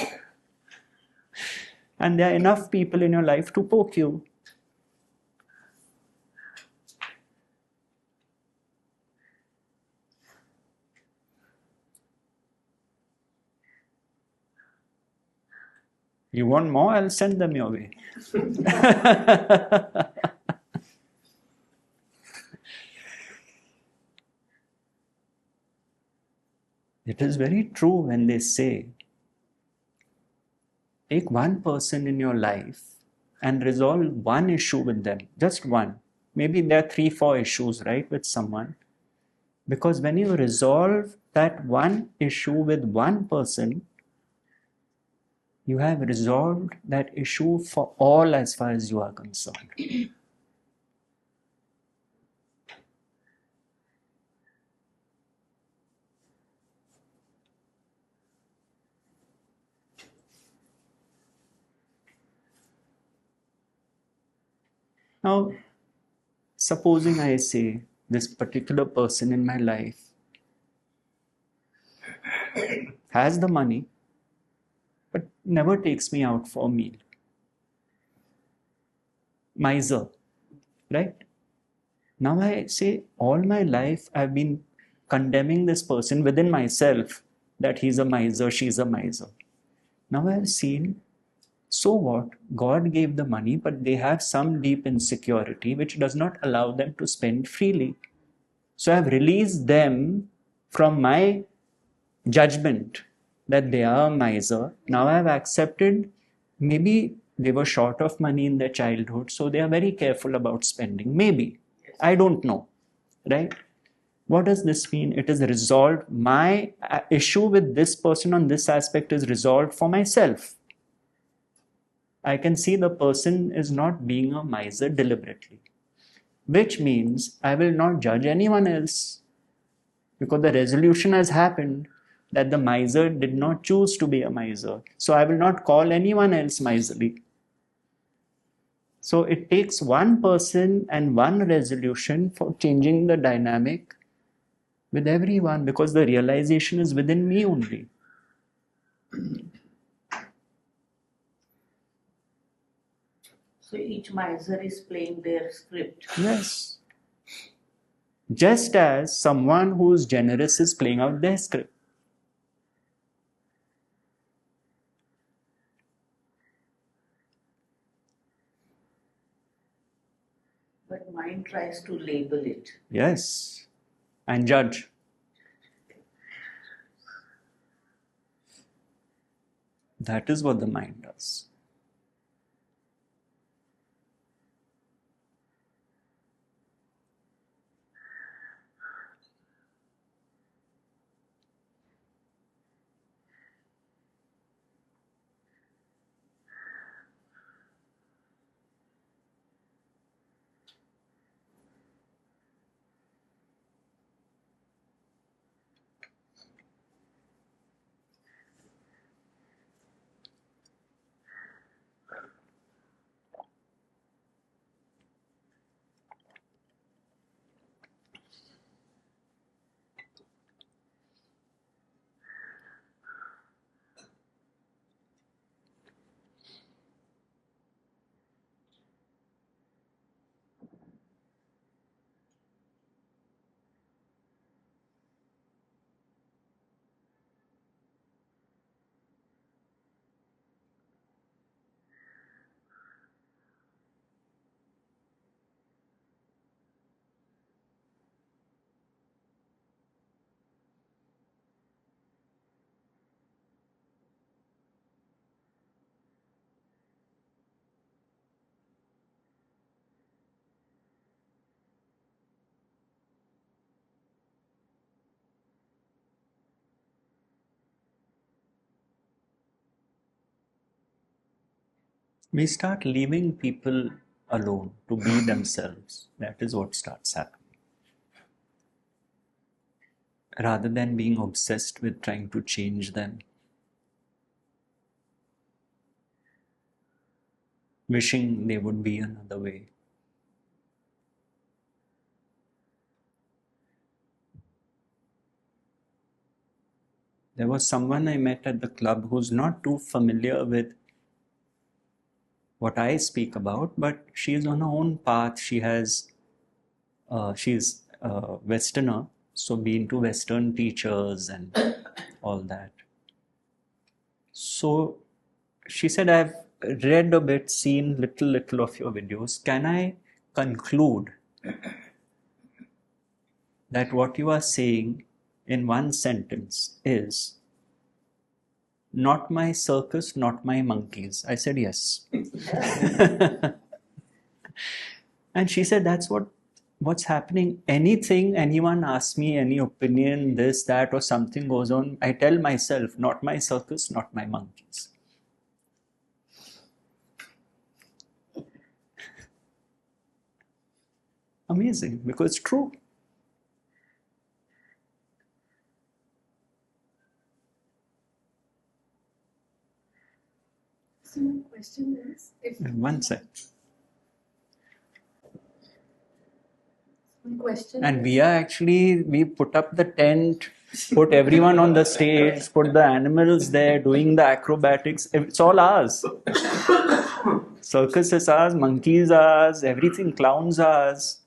And there are enough people in your life to poke you. You want more? I'll send them your way. It is very true when they say, take one person in your life and resolve one issue with them, just one. Maybe there are 3-4 issues, right, with someone. Because when you resolve that one issue with one person, you have resolved that issue for all as far as you are concerned. Now, supposing I say this particular person in my life has the money, but never takes me out for a meal. Miser, right? Now I say all my life I've been condemning this person within myself that he's a miser, she's a miser. Now I've seen, so what? God gave the money, but they have some deep insecurity which does not allow them to spend freely. So I've released them from my judgment that they are a miser. Now I've accepted maybe they were short of money in their childhood, so they are very careful about spending. Maybe. I don't know. Right? What does this mean? It is resolved. My issue with this person on this aspect is resolved for myself. I can see the person is not being a miser deliberately, which means I will not judge anyone else because the resolution has happened that the miser did not choose to be a miser. So I will not call anyone else miserly. So it takes one person and one resolution for changing the dynamic with everyone, because the realization is within me only. So each miser is playing their script. Yes. Just as someone who's generous is playing out their script. But mind tries to label it. Yes. And judge. That is what the mind does. We start leaving people alone to be themselves. That is what starts happening. Rather than being obsessed with trying to change them, wishing they would be another way. There was someone I met at the club who's not too familiar with what I speak about, but she's on her own path. She's a Westerner, so been to Western teachers and all that. So she said, I've read a bit, seen little of your videos. Can I conclude that what you are saying in one sentence is, not my circus, not my monkeys? I said, yes. And she said, that's what's happening. Anything anyone asks me, any opinion, this, that, or something goes on, I tell myself, not my circus, not my monkeys. Amazing, because it's true. So my question is, if One sec. my question And is, we put up the tent, put everyone on the stage, put the animals there doing the acrobatics. It's all ours. Circus is ours, monkeys are ours, everything, clowns are ours.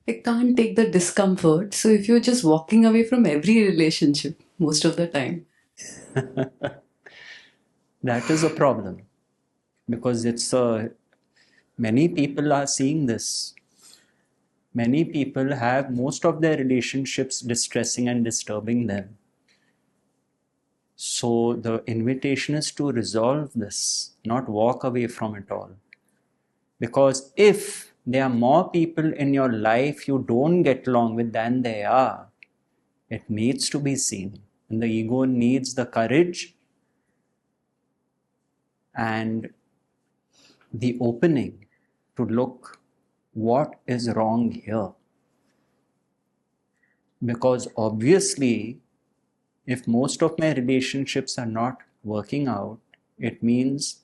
I can't take the discomfort. So if you're just walking away from every relationship most of the time, That is a problem, because many people are seeing this. Many people have most of their relationships distressing and disturbing them. So the invitation is to resolve this, not walk away from it all. Because if there are more people in your life you don't get along with than there are, it needs to be seen. And the ego needs the courage and the opening to look what is wrong here. Because obviously, if most of my relationships are not working out, it means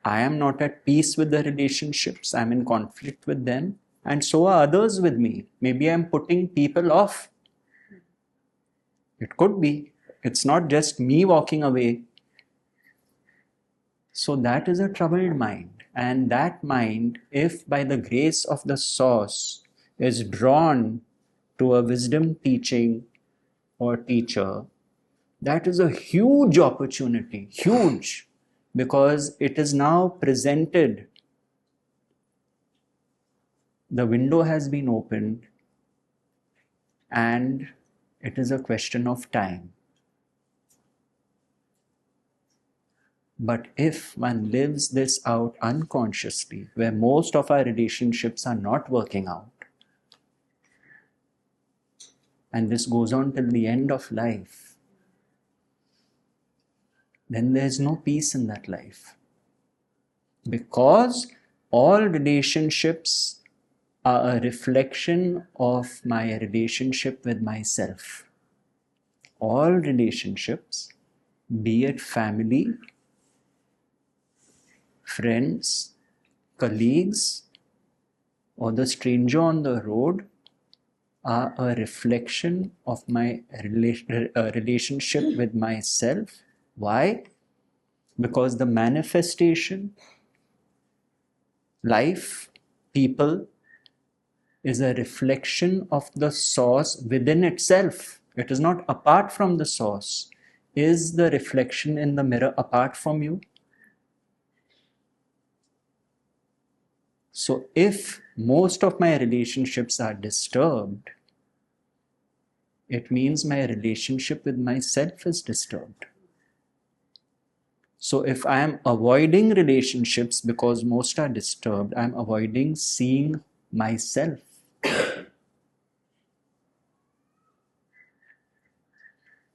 I am not at peace with the relationships, I'm in conflict with them, and so are others with me. Maybe I'm putting people off. It could be. It's not just me walking away. So that is a troubled mind. And that mind, if by the grace of the source is drawn to a wisdom teaching or teacher, that is a huge opportunity, huge, because it is now presented. The window has been opened and it is a question of time. But if one lives this out unconsciously, where most of our relationships are not working out, and this goes on till the end of life, then there is no peace in that life. Because all relationships are a reflection of my relationship with myself. All relationships, be it family, friends, colleagues, or the stranger on the road, are a reflection of my relationship with myself. Why? Because the manifestation, life, people, is a reflection of the source within itself. It is not apart from the source. Is the reflection in the mirror apart from you? So if most of my relationships are disturbed, it means my relationship with myself is disturbed. So if I am avoiding relationships because most are disturbed, I am avoiding seeing myself.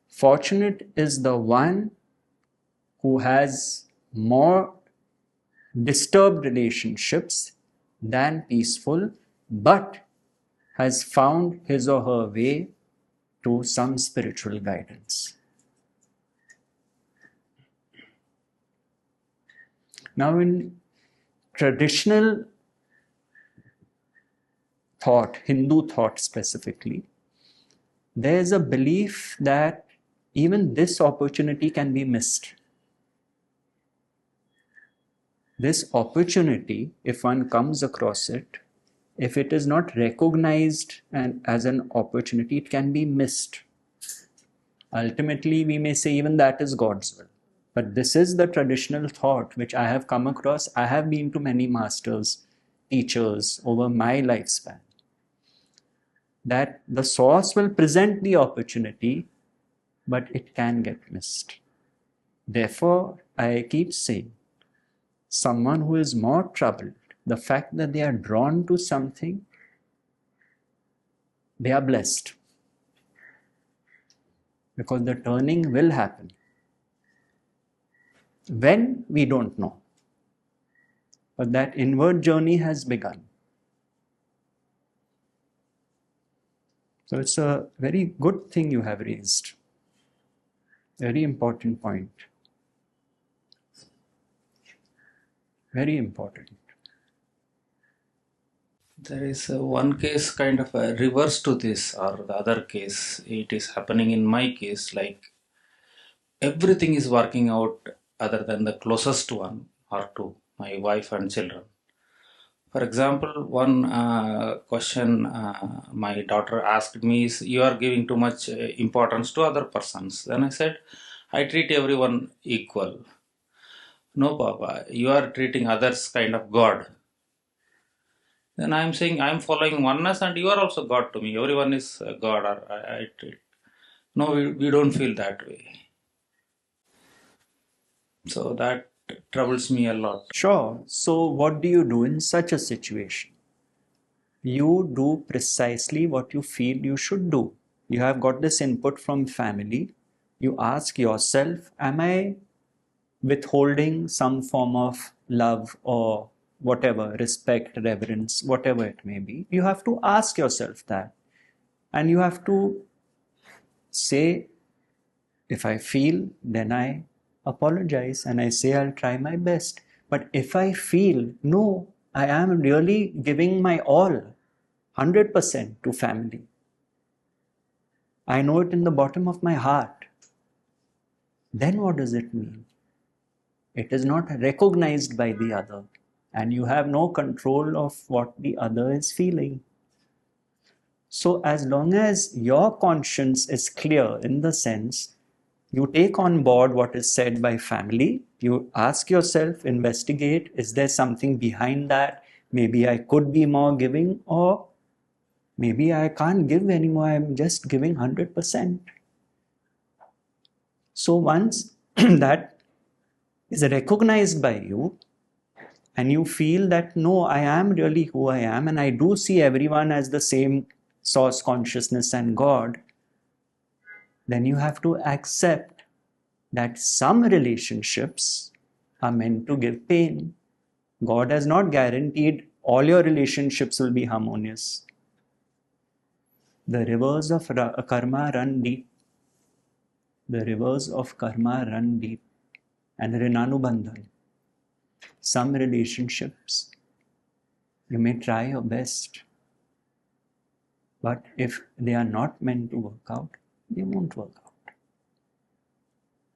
Fortunate is the one who has more disturbed relationships than peaceful, but has found his or her way to some spiritual guidance. Now, in traditional thought, Hindu thought specifically, there is a belief that even this opportunity can be missed. This opportunity, if one comes across it, if it is not recognized and as an opportunity, it can be missed. Ultimately, we may say even that is God's will. But this is the traditional thought which I have come across. I have been to many masters, teachers over my lifespan. That the source will present the opportunity, but it can get missed. Therefore, I keep saying, someone who is more troubled, the fact that they are drawn to something, they are blessed. Because the turning will happen. When, we don't know. But that inward journey has begun. So it's a very good thing you have raised. Very important point. Very important. There is one case kind of a reverse to this, or the other case. It is happening in my case, like everything is working out other than the closest one or two, my wife and children. For example, one question my daughter asked me is, you are giving too much importance to other persons. Then I said, I treat everyone equal. No, Papa, you are treating others kind of God. Then I am saying I am following oneness and you are also God to me. Everyone is God. Or I treat. No, we don't feel that way. So that troubles me a lot. Sure. So, what do you do in such a situation? You do precisely what you feel you should do. You have got this input from family. You ask yourself, am I withholding some form of love or whatever, respect, reverence, whatever it may be? You have to ask yourself that. And you have to say, if I feel, then I apologize and I say I'll try my best. But if I feel, no, I am really giving my all, 100% to family. I know it in the bottom of my heart. Then what does it mean? It is not recognized by the other, and you have no control of what the other is feeling. So, as long as your conscience is clear in the sense you take on board what is said by family, you ask yourself, investigate, is there something behind that? Maybe I could be more giving, or maybe I can't give anymore, I'm just giving 100%. So once that is recognized by you, and you feel that no, I am really who I am, and I do see everyone as the same source consciousness and God, then you have to accept that some relationships are meant to give pain. God has not guaranteed all your relationships will be harmonious. The rivers of karma run deep. The rivers of karma run deep. And Rinanubandhan. Some relationships, you may try your best. But if they are not meant to work out, they won't work out.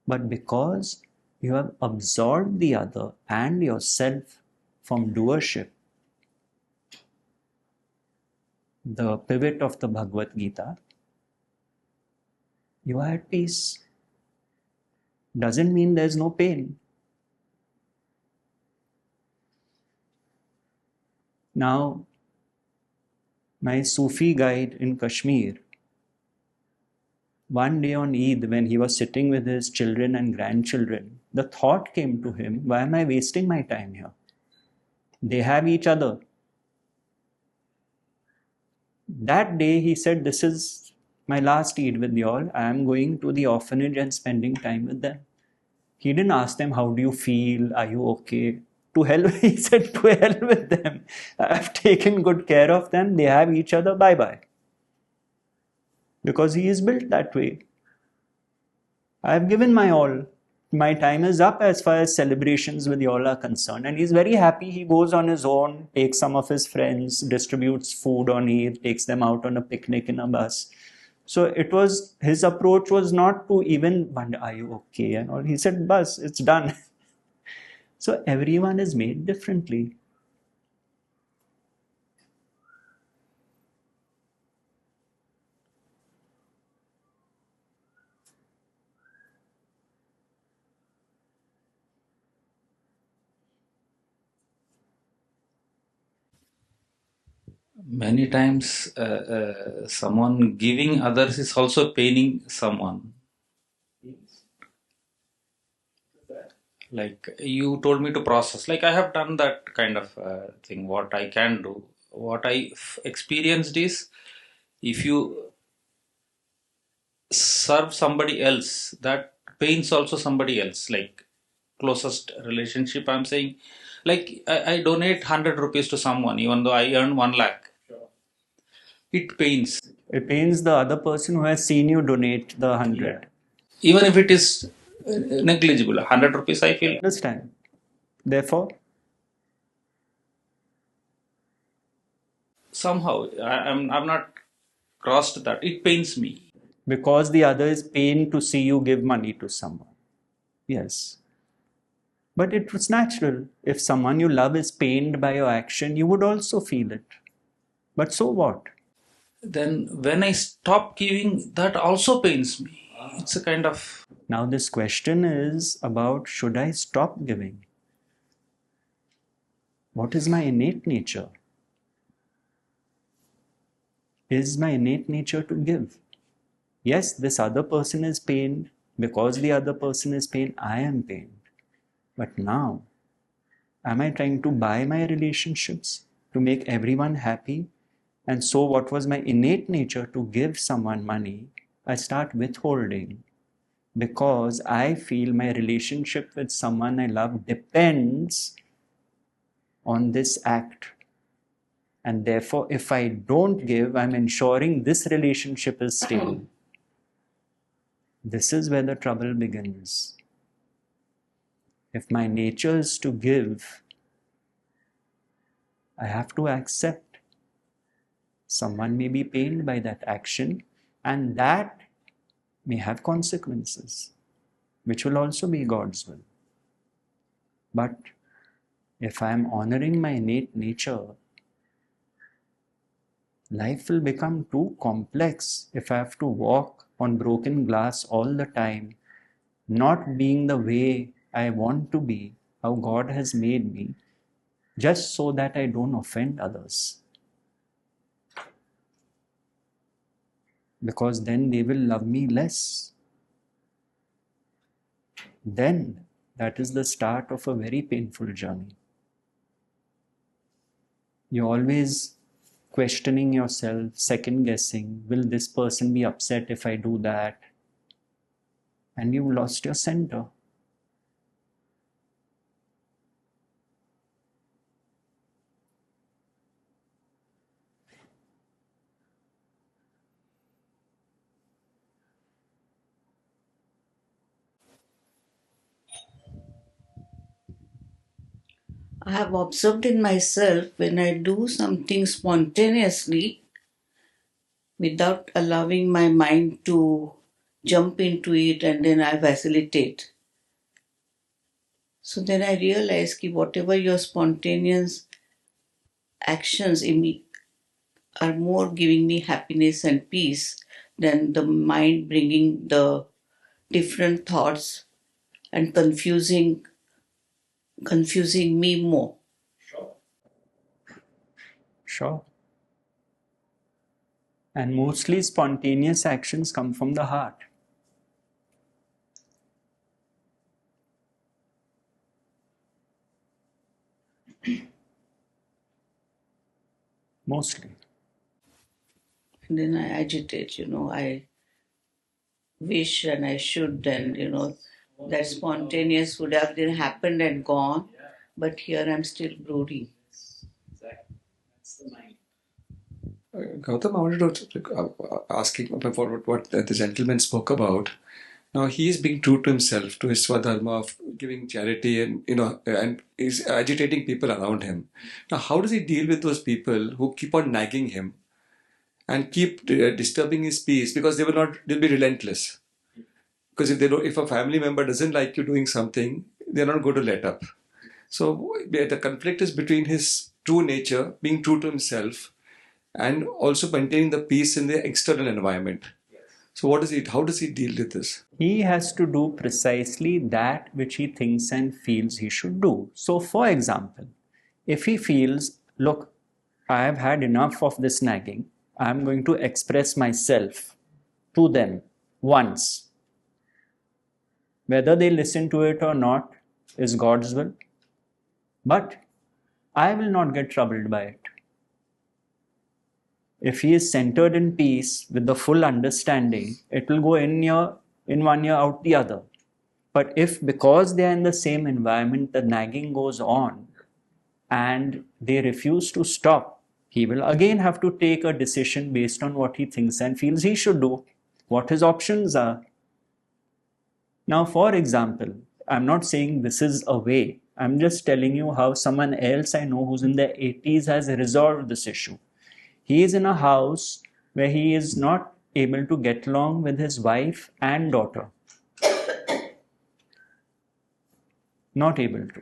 But because you have absorbed the other and yourself from doership, the pivot of the Bhagavad Gita, you are at peace. Doesn't mean there's no pain. Now, my Sufi guide in Kashmir, one day on Eid, when he was sitting with his children and grandchildren, the thought came to him, why am I wasting my time here? They have each other. That day he said, this is my last Eid with you all. I am going to the orphanage and spending time with them. He didn't ask them, how do you feel? Are you okay? To hell, he said, to hell with them. I've taken good care of them. They have each other. Bye-bye. Because he is built that way. I have given my all. My time is up as far as celebrations with y'all are concerned. And he's very happy. He goes on his own, takes some of his friends, distributes food on Eid, takes them out on a picnic in a bus. So it was, his approach was not to even wonder, are you okay? And all. He said, bus, it's done. So everyone is made differently. Many times, someone giving others is also paining someone. Like you told me to process. Like I have done that kind of thing. What I can do, what I experienced is, if you serve somebody else, that pains also somebody else. Like closest relationship, I'm saying, like I donate 100 rupees to someone, even though I earn 1 lakh. It pains. It pains the other person who has seen you donate the 100. Yeah. Even if it is negligible, 100 rupees, I feel. Understand. Therefore, somehow I'm not crossed that. It pains me. Because the other is pained to see you give money to someone. Yes. But it was natural. If someone you love is pained by your action, you would also feel it. But so what? Then when I stop giving, that also pains me. It's a kind of... Now this question is about, should I stop giving? What is my innate nature? Is my innate nature to give? Yes, this other person is pained. Because the other person is pained, I am pained. But now, am I trying to buy my relationships to make everyone happy? And so what was my innate nature to give someone money, I start withholding because I feel my relationship with someone I love depends on this act. And therefore, if I don't give, I'm ensuring this relationship is stable. This is where the trouble begins. If my nature is to give, I have to accept someone may be pained by that action, and that may have consequences, which will also be God's will. But if I am honoring my innate nature, life will become too complex if I have to walk on broken glass all the time, not being the way I want to be, how God has made me, just so that I don't offend others. Because then they will love me less. Then that is the start of a very painful journey. You're always questioning yourself, second guessing, will this person be upset if I do that? And you've lost your center. I have observed in myself when I do something spontaneously without allowing my mind to jump into it and then I facilitate. So then I realize that whatever your spontaneous actions in me are more giving me happiness and peace than the mind bringing the different thoughts and confusing me more. Sure. And mostly spontaneous actions come from the heart. Mostly. And then I agitate, I wish and I should, and that spontaneous would have then happened and gone, but here I'm still brooding. That's the mind. Gautam, I wanted to ask him for what the gentleman spoke about. Now he is being true to himself, to his swadharma of giving charity, and and is agitating people around him. Now, how does he deal with those people who keep on nagging him and keep disturbing his peace because they'll be relentless. Because if a family member doesn't like you doing something, they're not going to let up. So the conflict is between his true nature, being true to himself, and also maintaining the peace in the external environment. So how does he deal with this? He has to do precisely that which he thinks and feels he should do. So for example, if he feels, look, I have had enough of this nagging, I am going to express myself to them once. Whether they listen to it or not is God's will. But I will not get troubled by it. If he is centered in peace with the full understanding, it will go in one ear, out the other. But if because they are in the same environment, the nagging goes on and they refuse to stop, he will again have to take a decision based on what he thinks and feels he should do, what his options are. Now, for example, I'm not saying this is a way. I'm just telling you how someone else I know who's in their 80s has resolved this issue. He is in a house where he is not able to get along with his wife and daughter. Not able to.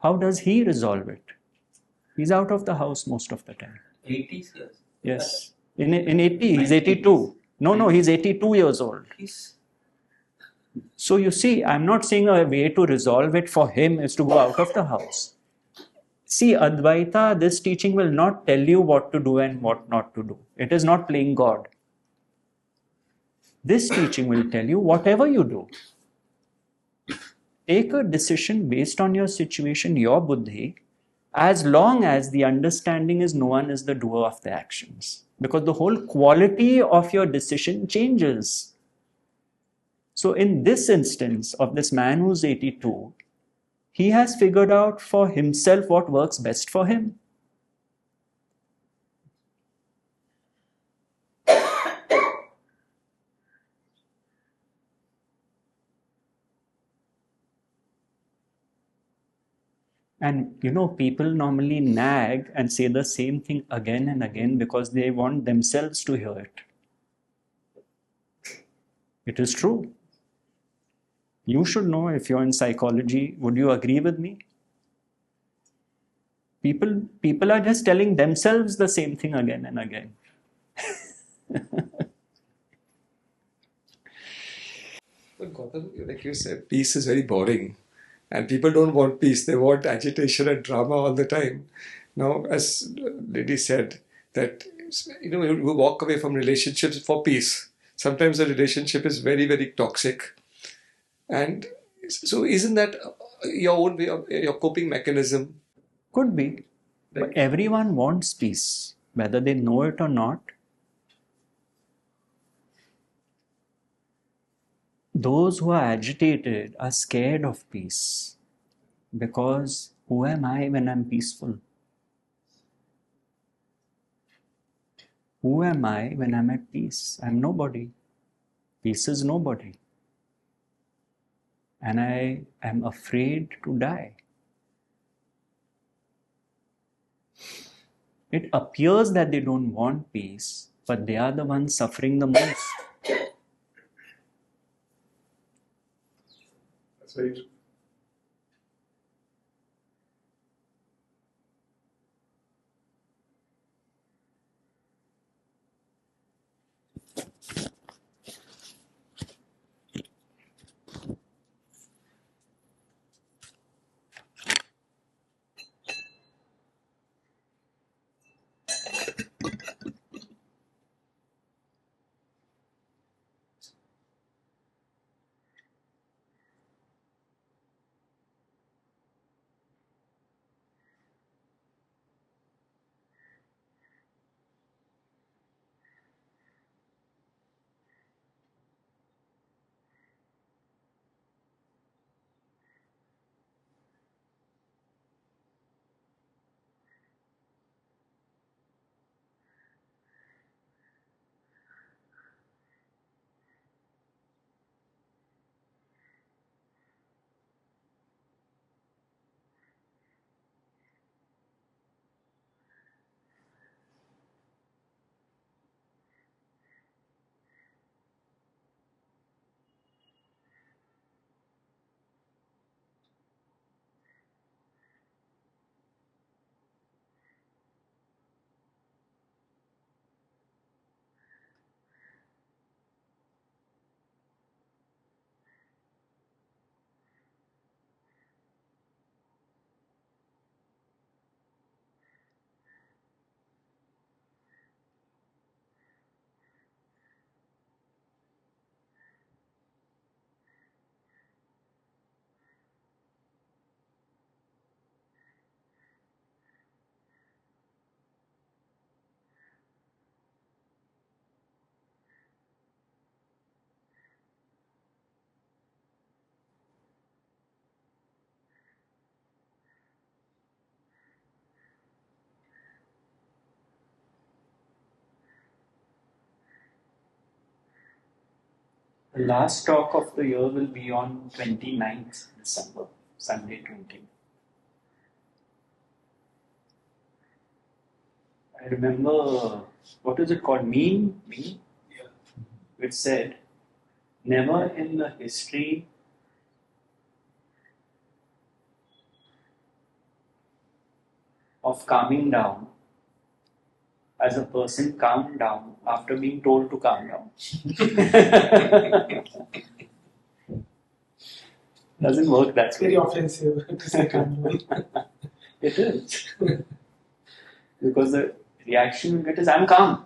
How does he resolve it? He's out of the house most of the time. 80s? Yes. In 80, he's 82. No, he's 82 years old. So you see, I'm not saying a way to resolve it for him is to go out of the house. See, Advaita, this teaching will not tell you what to do and what not to do. It is not playing God. This teaching will tell you whatever you do. Take a decision based on your situation, your buddhi, as long as the understanding is no one is the doer of the actions. Because the whole quality of your decision changes. So in this instance of this man who's 82, he has figured out for himself what works best for him. And people normally nag and say the same thing again and again because they want themselves to hear it. It is true. You should know if you're in psychology. Would you agree with me? People are just telling themselves the same thing again and again. But Gautam, like you said, peace is very boring. And people don't want peace. They want agitation and drama all the time. Now, as Lady said, that you walk away from relationships for peace. Sometimes the relationship is very, very toxic. And so isn't that your own way of your coping mechanism? Could be. But everyone wants peace, whether they know it or not. Those who are agitated are scared of peace because who am I when I'm peaceful? Who am I when I'm at peace? I'm nobody. Peace is nobody. And I am afraid to die. It appears that they don't want peace, but they are the ones suffering the most. That's very true. The last talk of the year will be on 29th December, Sunday 20. I remember, what is it called? Meme? Yeah. It said, never in the history of calming down has a person calmed down after being told to calm down. Doesn't work that way. Very offensive to say calm down. It is. Because the reaction you get is, I'm calm.